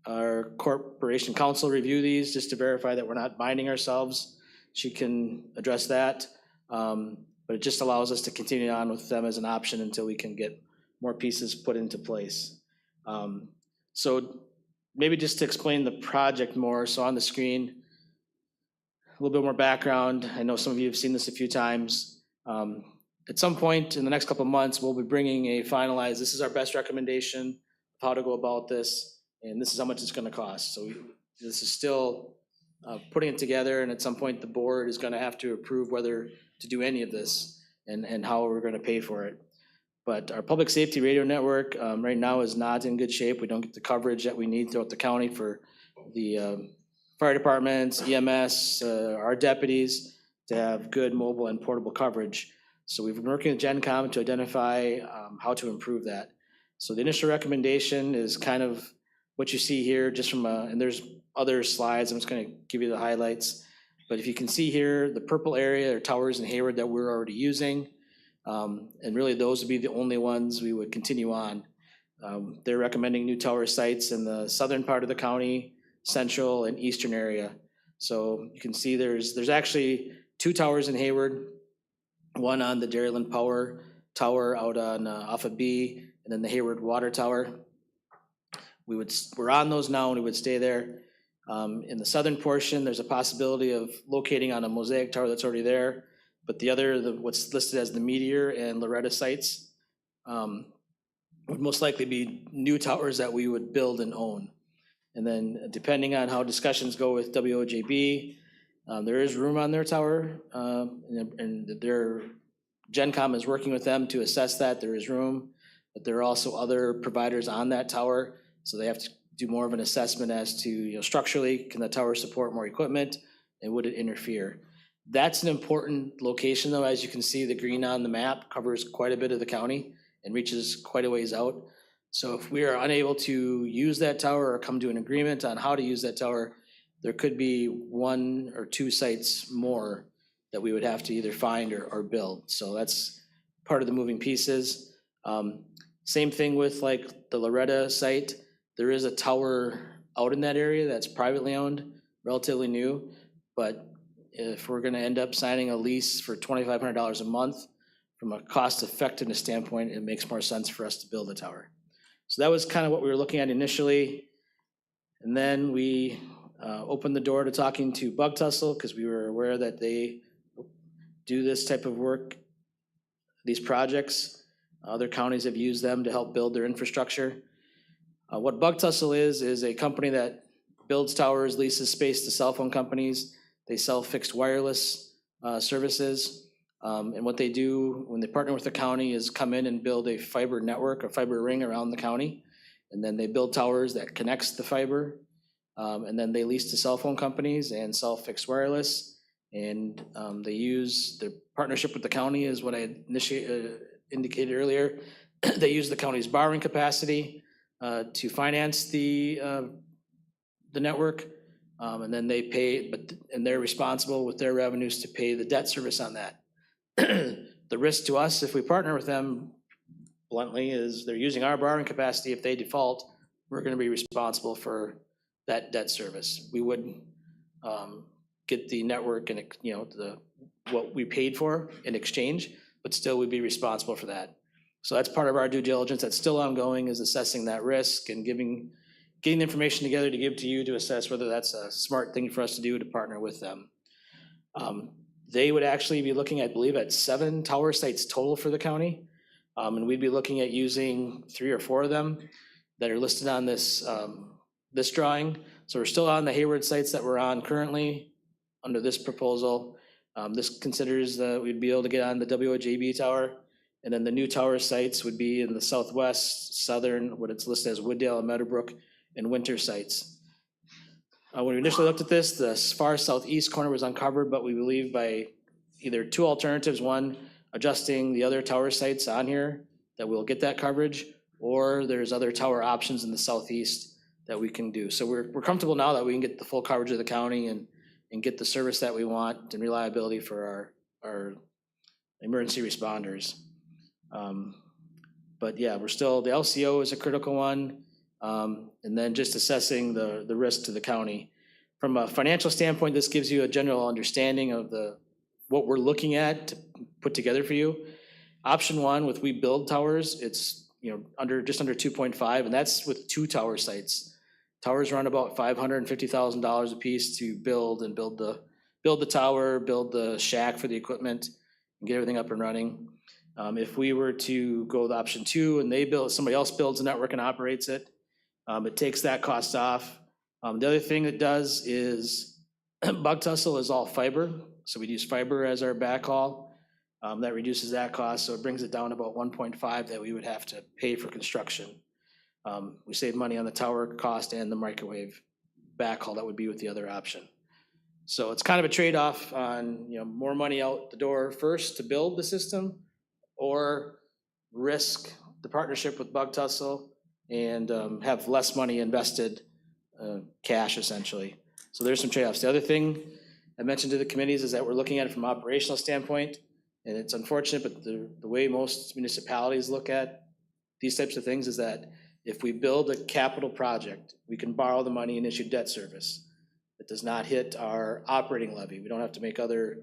our corporation counsel review these just to verify that we're not binding ourselves. She can address that. But it just allows us to continue on with them as an option until we can get more pieces put into place. So maybe just to explain the project more, so on the screen, a little bit more background. I know some of you have seen this a few times. At some point in the next couple of months, we'll be bringing a finalized, this is our best recommendation of how to go about this, and this is how much it's gonna cost. So this is still putting it together, and at some point, the board is gonna have to approve whether to do any of this and how we're gonna pay for it. But our public safety radio network right now is not in good shape. We don't get the coverage that we need throughout the county for the fire departments, EMS, our deputies to have good mobile and portable coverage. So we've been working with GenCom to identify how to improve that. So the initial recommendation is kind of what you see here, just from and there's other slides. I'm just gonna give you the highlights. But if you can see here, the purple area are towers in Hayward that we're already using. And really those would be the only ones we would continue on. They're recommending new tower sites in the southern part of the county, central and eastern area. So you can see there's actually 2 towers in Hayward, one on the Dairyland Power Tower out on off of B, and then the Hayward Water Tower. We're on those now and we would stay there. In the southern portion, there's a possibility of locating on a Mosaic Tower that's already there. But the other, what's listed as the Meteor and Loretta sites, would most likely be new towers that we would build and own. And then depending on how discussions go with WOJB, there is room on their tower, and their GenCom is working with them to assess that there is room, but there are also other providers on that tower, so they have to do more of an assessment as to, structurally, can the tower support more equipment, and would it interfere? That's an important location, though. As you can see, the green on the map covers quite a bit of the county and reaches quite a ways out. So if we are unable to use that tower or come to an agreement on how to use that tower, there could be 1 or 2 sites more that we would have to either find or build. So that's part of the moving pieces. Same thing with like the Loretta site. There is a tower out in that area that's privately owned, relatively new, but if we're gonna end up signing a lease for $2,500 a month, from a cost effectiveness standpoint, it makes more sense for us to build a tower. So that was kind of what we were looking at initially. And then we opened the door to talking to Bug Tussle because we were aware that they do this type of work, these projects. Other counties have used them to help build their infrastructure. What Bug Tussle is a company that builds towers, leases space to cell phone companies. They sell fixed wireless services. And what they do when they partner with the county is come in and build a fiber network, a fiber ring around the county. And then they build towers that connects the fiber. And then they lease to cell phone companies and sell fixed wireless. And they use their partnership with the county is what I indicated earlier. They use the county's borrowing capacity to finance the network. And then they pay, and they're responsible with their revenues to pay the debt service on that. The risk to us, if we partner with them bluntly, is they're using our borrowing capacity. If they default, we're gonna be responsible for that debt service. We would get the network and, what we paid for in exchange, but still we'd be responsible for that. So that's part of our due diligence that's still ongoing, is assessing that risk and getting the information together to give to you to assess whether that's a smart thing for us to do to partner with them. They would actually be looking, I believe, at 7 tower sites total for the county. And we'd be looking at using 3 or 4 of them that are listed on this, this drawing. So we're still on the Hayward sites that we're on currently under this proposal. This considers that we'd be able to get on the WOJB tower. And then the new tower sites would be in the southwest, southern, what it's listed as Wooddale and Meadowbrook, and Winter sites. When we initially looked at this, the far southeast corner was uncovered, but we believe by either two alternatives. One, adjusting the other tower sites on here that will get that coverage, or there's other tower options in the southeast that we can do. So we're comfortable now that we can get the full coverage of the county and get the service that we want and reliability for our emergency responders. But yeah, we're still, the LCO is a critical one. And then just assessing the risk to the county. From a financial standpoint, this gives you a general understanding of what we're looking at to put together for you. Option one with We Build Towers, it's just under 2.5, and that's with two tower sites. Towers run about $550,000 a piece to build the tower, build the shack for the equipment, and get everything up and running. If we were to go with option two and somebody else builds a network and operates it, it takes that cost off. The other thing it does is Bug Tussle is all fiber, so we use fiber as our backhaul. That reduces that cost, so it brings it down about 1.5 that we would have to pay for construction. We save money on the tower cost and the microwave backhaul that would be with the other option. So it's kind of a trade-off on more money out the door first to build the system, or risk the partnership with Bug Tussle and have less money invested, cash essentially. So there's some trade-offs. The other thing I mentioned to the committees is that we're looking at it from an operational standpoint, and it's unfortunate, but the way most municipalities look at these types of things is that if we build a capital project, we can borrow the money and issue debt service. It does not hit our operating levy. We don't have to make other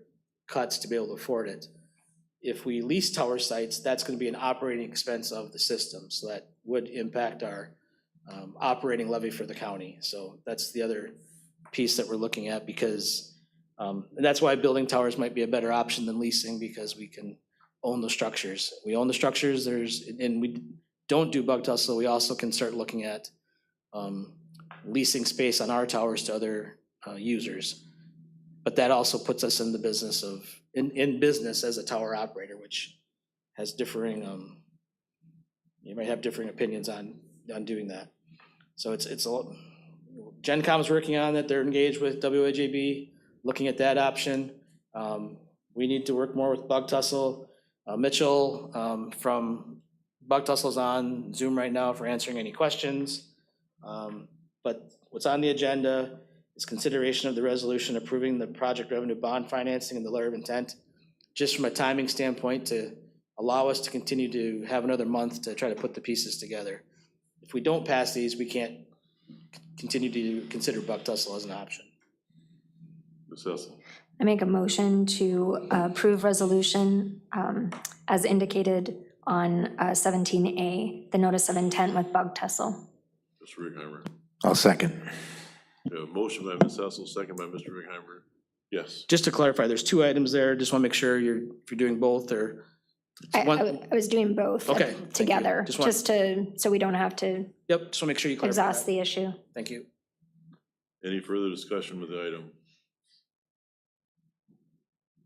cuts to be able to afford it. If we lease tower sites, that's going to be an operating expense of the system, so that would impact our operating levy for the county. So that's the other piece that we're looking at, because and that's why building towers might be a better option than leasing, because we can own the structures. We own the structures. And we don't do Bug Tussle. We also can start looking at leasing space on our towers to other users. But that also puts us in the business of in business as a tower operator, which has differing you might have differing opinions on doing that. So it's a GenCom's working on it. They're engaged with WAJB, looking at that option. We need to work more with Bug Tussle. Mitchell from Bug Tussle's on Zoom right now for answering any questions. But what's on the agenda is consideration of the resolution approving the project revenue bond financing and the letter of intent, just from a timing standpoint to allow us to continue to have another month to try to put the pieces together. If we don't pass these, we can't continue to consider Bug Tussle as an option. Ms. Hessel. I make a motion to approve resolution as indicated on 17A, the notice of intent with Bug Tussle. Mr. Rickheimer. I'll second. We have a motion by Ms. Hessel, second by Mr. Rickheimer. Yes. Just to clarify, there's two items there. Just want to make sure if you're doing both, or I was doing both Okay, together, Just so we don't have to Yep, just want to make sure you clarify exhaust that. the issue. Thank you. Any further discussion with the item?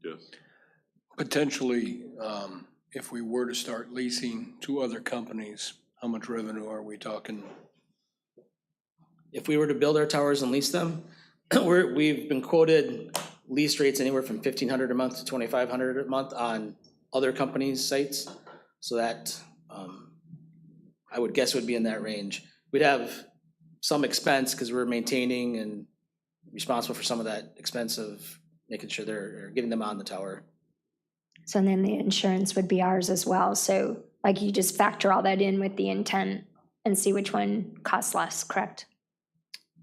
Yes. Potentially, if we were to start leasing to other companies, how much revenue are we talking? If we were to build our towers and lease them, we've been quoted lease rates anywhere from $1,500 a month to $2,500 a month on other companies' sites. So that I would guess would be in that range. We'd have some expense because we're maintaining and responsible for some of that expense of making sure they're getting them on the tower. So then the insurance would be ours as well. So like you just factor all that in with the intent and see which one costs less, correct?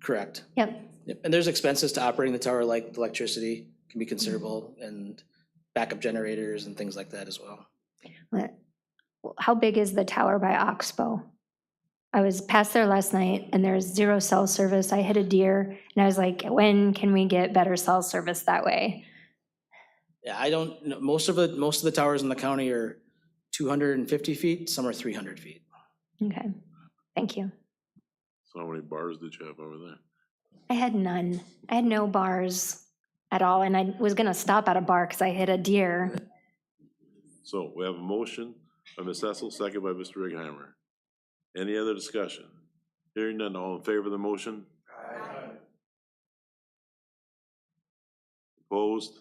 Correct. Yep. Yep. And there's expenses to operating the tower, like electricity can be considerable, and backup generators and things like that as well. How big is the tower by Oxbow? I was past there last night and there's 0 cell service. I hit a deer and I was like, when can we get better cell service that way? Yeah, I don't know. Most of the towers in the county are 250 feet. Some are 300 feet. Okay, thank you. So how many bars did you have over there? I had none. I had no bars at all, and I was gonna stop at a bar because I hit a deer. So we have a motion by Ms. Hessel, second by Mr. Rickheimer. Any other discussion? Hearing none, all in favor of the motion? Aye. Opposed?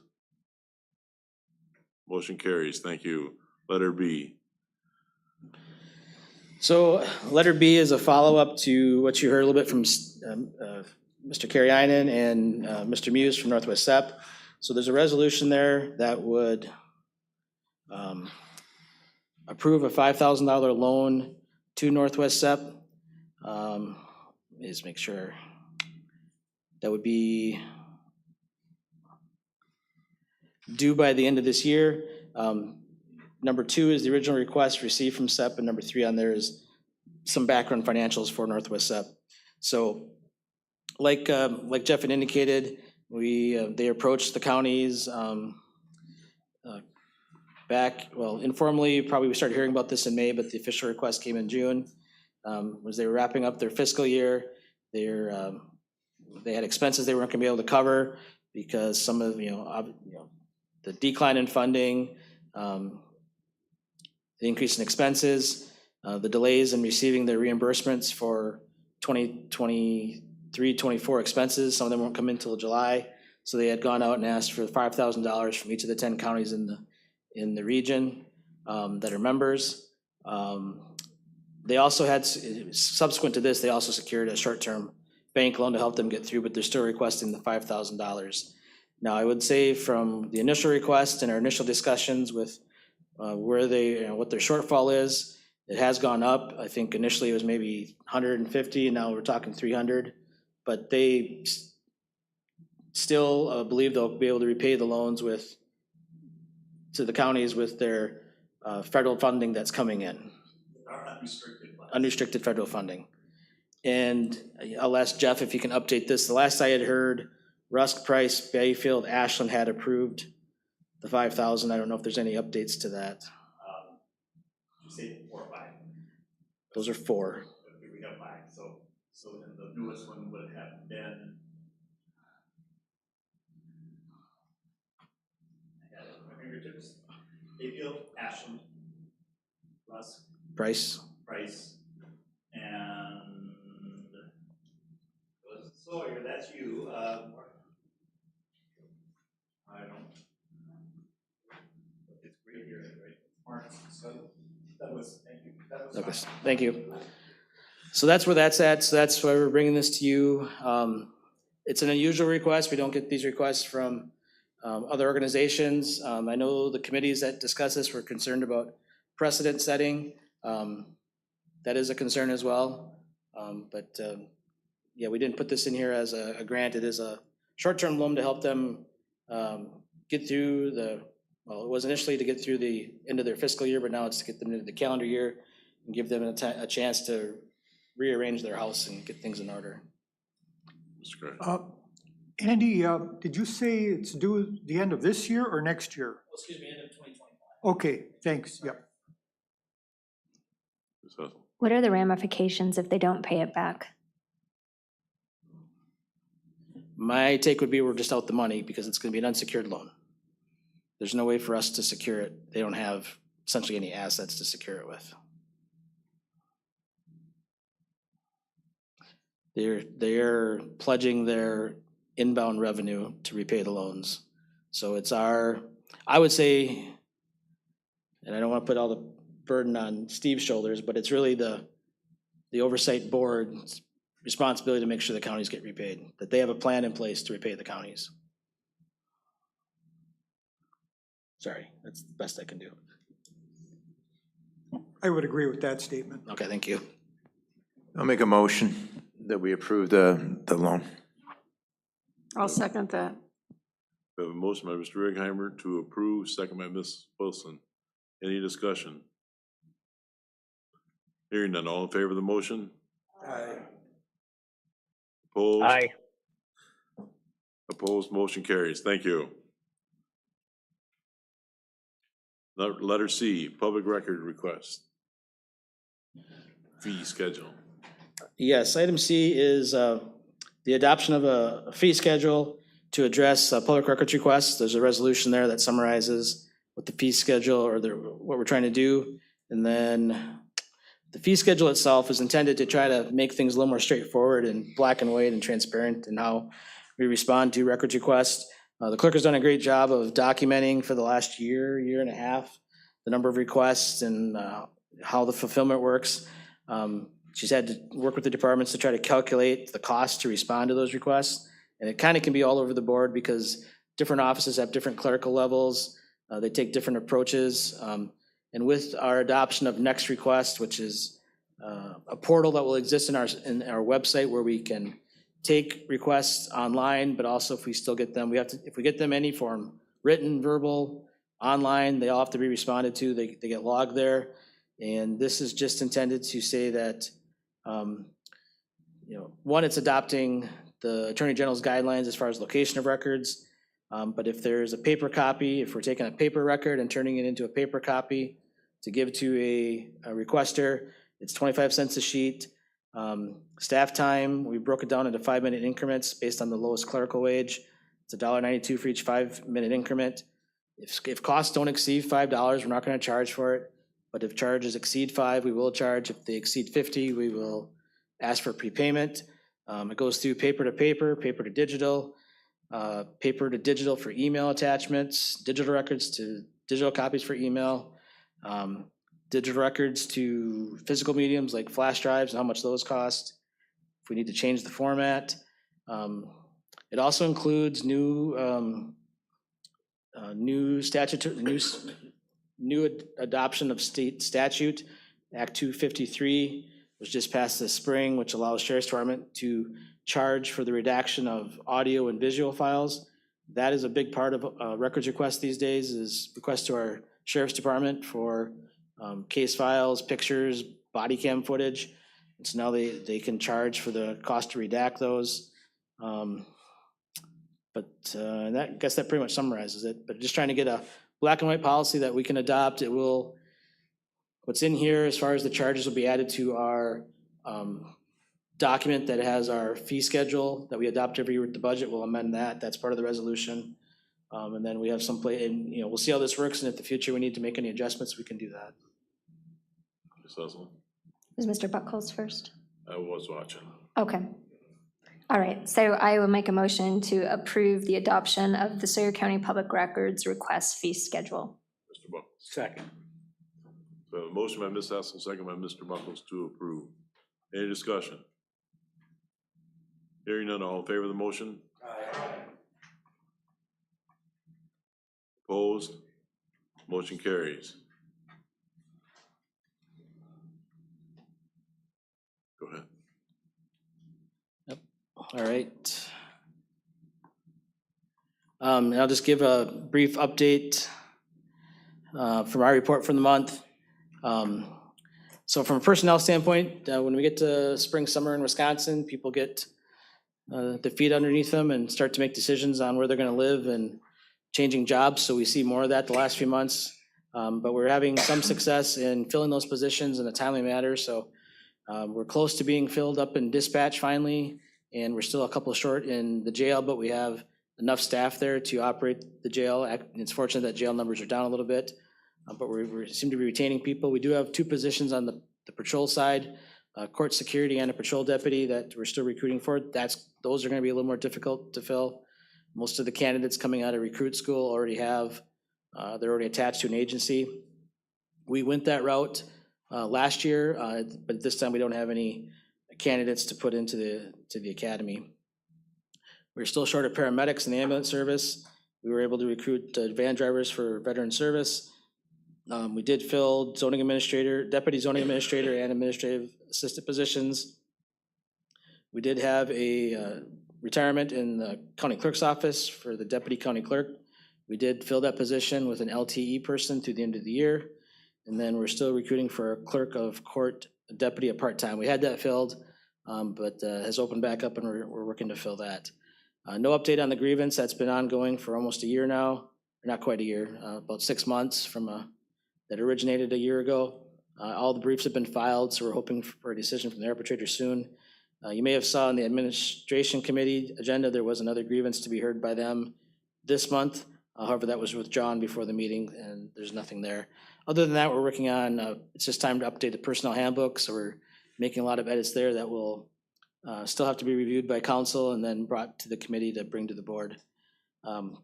Motion carries. Thank you. Letter B. So letter B is a follow-up to what you heard a little bit from Mr. Kariainen and Mr. Muse from Northwest SEP. So there's a resolution there that would approve a $5,000 loan to Northwest SEP. Let me just make sure. That would be due by the end of this year. Number 2 is the original request received from SEP, and number 3 on there is some background financials for Northwest SEP. So like Jeff had indicated, they approached the counties informally, probably we started hearing about this in May, but the official request came in June. Was they were wrapping up their fiscal year. They had expenses they weren't gonna be able to cover because some of, the decline in funding, the increase in expenses, the delays in receiving their reimbursements for 2023-24 expenses. Some of them won't come in until July. So they had gone out and asked for $5,000 from each of the 10 counties in the region that are members. They also had, subsequent to this, they also secured a short-term bank loan to help them get through, but they're still requesting the $5,000. Now, I would say from the initial request and our initial discussions with what their shortfall is, it has gone up. I think initially it was maybe 150, and now we're talking 300. But they still believe they'll be able to repay the loans to the counties with their federal funding that's coming in. Unrestricted federal funding. And I'll ask Jeff if you can update this. The last I had heard, Rusk, Price, Bayfield, Ashland had approved the 5,000. I don't know if there's any updates to that. You say 4 or 5? Those are 4. We got 5. So then the newest one would have been. I got it at my fingertips. Bayfield, Ashland, Rusk, Price. And Sawyer, that's you. I don't. It's great here, right? Mark, so that was, thank you. Thank you. So that's where that's at. So that's why we're bringing this to you. It's an unusual request. We don't get these requests from other organizations. I know the committees that discuss this were concerned about precedent setting. That is a concern as well. Yeah, we didn't put this in here as a grant. It is a short-term loan to help them get through it was initially to get through the end of their fiscal year, but now it's to get them into the calendar year and give them a chance to rearrange their house and get things in order. That's great. Andy, did you say it's due the end of this year or next year? Excuse me, end of 2025. Okay, thanks, yep. What are the ramifications if they don't pay it back? My take would be we're just out the money because it's going to be an unsecured loan. There's no way for us to secure it. They don't have essentially any assets to secure it with. They're pledging their inbound revenue to repay the loans. So it's I would say, and I don't want to put all the burden on Steve's shoulders, but it's really the oversight board's responsibility to make sure the counties get repaid, that they have a plan in place to repay the counties. Sorry, that's the best I can do. I would agree with that statement. Okay, thank you. I'll make a motion that we approve the loan. I'll second that. We have a motion by Mr. Righeimer to approve, second by Ms. Wilson. Any discussion? Hearing none, all in favor of the motion? Aye. Opposed? Aye. Opposed, motion carries. Thank you. Letter C, public record request. Fee schedule. Yes, item C is the adoption of a fee schedule to address public records requests. There's a resolution there that summarizes what the fee schedule or what we're trying to do. And then the fee schedule itself is intended to try to make things a little more straightforward and black and white and transparent in how we respond to records requests. The clerk has done a great job of documenting for the last year, year and a half, the number of requests and how the fulfillment works. She's had to work with the departments to try to calculate the cost to respond to those requests. And it kind of can be all over the board because different offices have different clerical levels. They take different approaches. And with our adoption of Next Request, which is a portal that will exist in our website where we can take requests online, but also if we still get them, if we get them any form, written, verbal, online, they all have to be responded to. They get logged there. And this is just intended to say that, one, it's adopting the Attorney General's guidelines as far as location of records. But if there's a paper copy, if we're taking a paper record and turning it into a paper copy to give to a requester, it's 25 cents a sheet. Staff time, we broke it down into 5-minute increments based on the lowest clerical wage. It's $1.92 for each 5-minute increment. If costs don't exceed $5, we're not going to charge for it. But if charges exceed $5, we will charge. If they exceed $50, we will ask for prepayment. It goes through paper to paper, paper to digital for email attachments, digital records to digital copies for email, digital records to physical mediums like flash drives and how much those cost, if we need to change the format. It also includes new adoption of state statute. Act 253 was just passed this spring, which allows Sheriff's Department to charge for the redaction of audio and visual files. That is a big part of records requests these days, is requests to our Sheriff's Department for case files, pictures, body cam footage. And so now they can charge for the cost to redact those. I guess that pretty much summarizes it, but just trying to get a black and white policy that we can adopt. What's in here as far as the charges will be added to our document that has our fee schedule that we adopt every year with the budget. We'll amend that. That's part of the resolution. And then we have some play, and we'll see how this works. And if in the future we need to make any adjustments, we can do that. Ms. Hassel? Is Mr. Buckles first? I was watching. Okay. All right, so I will make a motion to approve the adoption of the Sawyer County Public Records Request Fee Schedule. Mr. Buckles. Second. So a motion by Ms. Hassel, second by Mr. Buckles to approve. Any discussion? Hearing none, all in favor of the motion? Aye. Opposed? Motion carries. Go ahead. All right. I'll just give a brief update from our report for the month. So from a personnel standpoint, when we get to spring, summer in Wisconsin, people get their feet underneath them and start to make decisions on where they're going to live and changing jobs. So we see more of that the last few months. But we're having some success in filling those positions in a timely manner. So we're close to being filled up in dispatch finally. And we're still a couple short in the jail, but we have enough staff there to operate the jail. It's fortunate that jail numbers are down a little bit, but we seem to be retaining people. We do have 2 positions on the patrol side, court security and a patrol deputy that we're still recruiting for. Those are going to be a little more difficult to fill. Most of the candidates coming out of recruit school already have, they're already attached to an agency. We went that route last year, but this time we don't have any candidates to put into the academy. We're still short of paramedics in the ambulance service. We were able to recruit van drivers for veteran service. We did fill zoning administrator, deputy zoning administrator, and administrative assistant positions. We did have a retirement in the county clerk's office for the deputy county clerk. We did fill that position with an LTE person through the end of the year. And then we're still recruiting for a clerk of court deputy at part-time. We had that filled, but has opened back up and we're working to fill that. No update on the grievance. That's been ongoing for almost a year now, or not quite a year, about 6 months from that originated a year ago. All the briefs have been filed, so we're hoping for a decision from the arbitrator soon. You may have saw in the administration committee agenda, there was another grievance to be heard by them this month. However, that was withdrawn before the meeting and there's nothing there. Other than that, we're working on, it's just time to update the personnel handbook. So we're making a lot of edits there that will still have to be reviewed by council and then brought to the committee to bring to the board.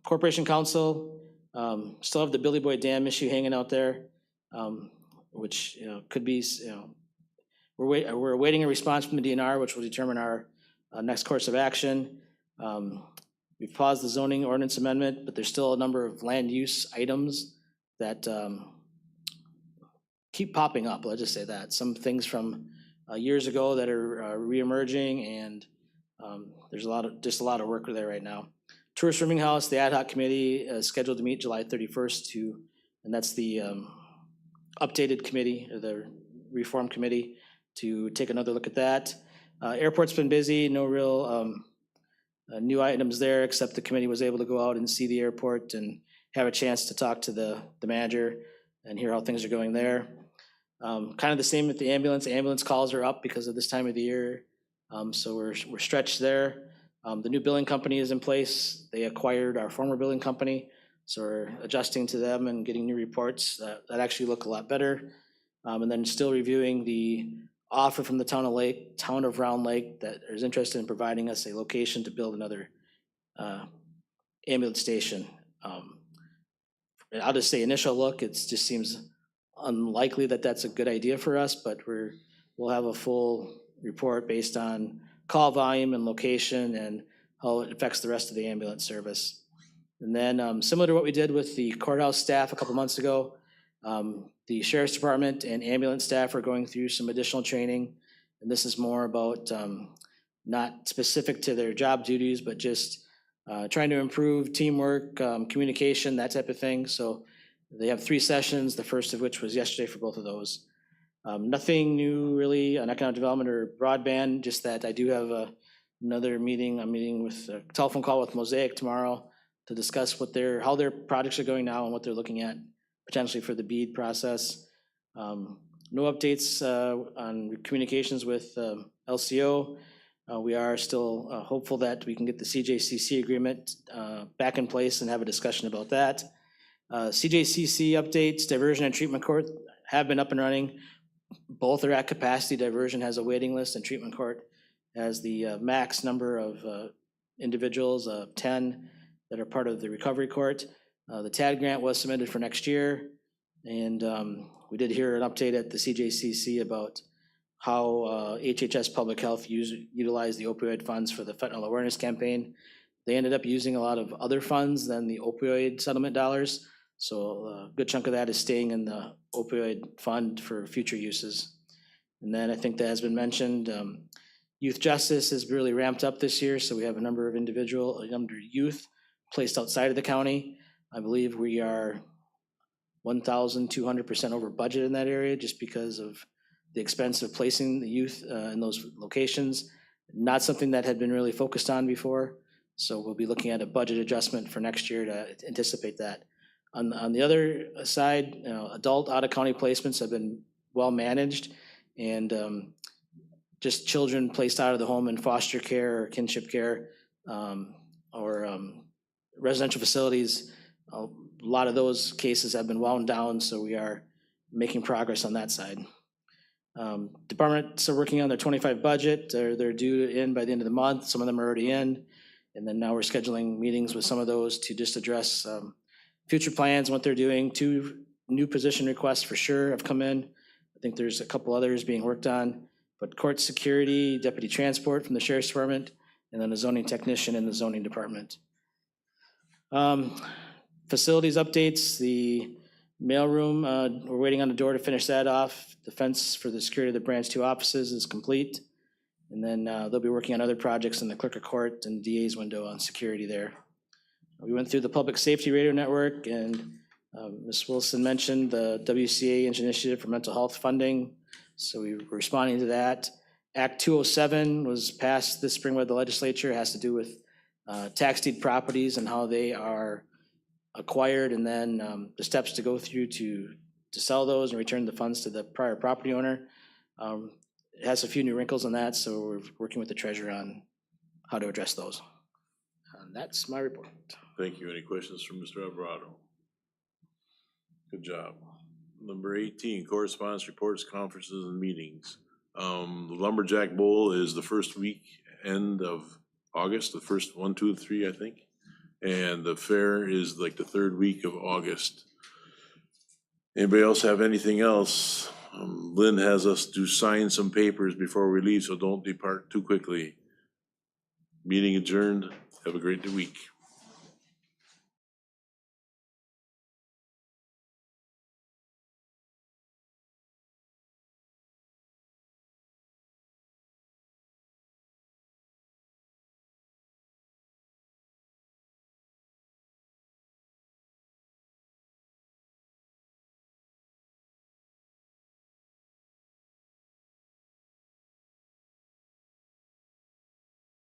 Corporation Council, still have the Billy Boy Dam issue hanging out there, which, could be, we're awaiting a response from the DNR, which will determine our next course of action. We've paused the zoning ordinance amendment, but there's still a number of land use items that keep popping up, let's just say that. Some things from years ago that are reemerging, and there's just a lot of work there right now. Tourist Rooming House, the ad hoc committee is scheduled to meet July 31st and that's the updated committee, or the reform committee, to take another look at that. Airport's been busy, no real new items there, except the committee was able to go out and see the airport and have a chance to talk to the manager and hear how things are going there. Kind of the same with the ambulance. Ambulance calls are up because of this time of the year, so we're stretched there. The new billing company is in place. They acquired our former billing company, so we're adjusting to them and getting new reports that actually look a lot better. And then still reviewing the offer from the town of Round Lake that is interested in providing us a location to build another ambulance station. I'll just say initial look, it just seems unlikely that that's a good idea for us, but we'll have a full report based on call volume and location and how it affects the rest of the ambulance service. And then similar to what we did with the courthouse staff a couple months ago, the sheriff's department and ambulance staff are going through some additional training. And this is more about not specific to their job duties, but just trying to improve teamwork, communication, that type of thing. So they have 3 sessions, the first of which was yesterday for both of those. Nothing new really on economic development or broadband, just that I do have another meeting. I'm meeting with a telephone call with Mosaic tomorrow to discuss how their projects are going now and what they're looking at potentially for the BEAD process. No updates on communications with LCO. We are still hopeful that we can get the CJCC agreement back in place and have a discussion about that. CJCC updates, diversion and treatment court have been up and running. Both are at capacity. Diversion has a waiting list and treatment court has the max number of individuals, 10 that are part of the recovery court. The TAD grant was submitted for next year, and we did hear an update at the CJCC about how HHS Public Health utilized the opioid funds for the fentanyl awareness campaign. They ended up using a lot of other funds than the opioid settlement dollars, so a good chunk of that is staying in the opioid fund for future uses. And then I think that has been mentioned, youth justice has really ramped up this year, so we have a number of youth placed outside of the county. I believe we are 1,200% over budget in that area just because of the expense of placing the youth in those locations. Not something that had been really focused on before, so we'll be looking at a budget adjustment for next year to anticipate that. On the other side, adult out-of-county placements have been well managed, and just children placed out of the home in foster care or kinship care or residential facilities, a lot of those cases have been wound down, so we are making progress on that side. Departments are working on their 25 budget. They're due in by the end of the month. Some of them are already in, and then now we're scheduling meetings with some of those to just address future plans, what they're doing. 2 new position requests for sure have come in. I think there's a couple others being worked on, but court security, deputy transport from the sheriff's department, and then a zoning technician in the zoning department. Facilities updates, the mailroom, we're waiting on the door to finish that off. The fence for the security of the branch 2 offices is complete. And then they'll be working on other projects in the clerk of court and DA's window on security there. We went through the public safety radio network, and Ms. Wilson mentioned the WCA initiative for mental health funding. So we were responding to that. Act 207 was passed this spring by the legislature. It has to do with tax deed properties and how they are acquired, and then the steps to go through to sell those and return the funds to the prior property owner. It has a few new wrinkles on that, so we're working with the treasurer on how to address those. And that's my report. Thank you. Any questions from Mr. Alvarado? Good job. Number 18, correspondence, reports, conferences, and meetings. The Lumberjack Bowl is the first week end of August, the first 1, 2, 3, I think. and the fair is like the third week of August. Anybody else have anything else? Lynn has us do sign some papers before we leave, so don't depart too quickly. Meeting adjourned. Have a great week.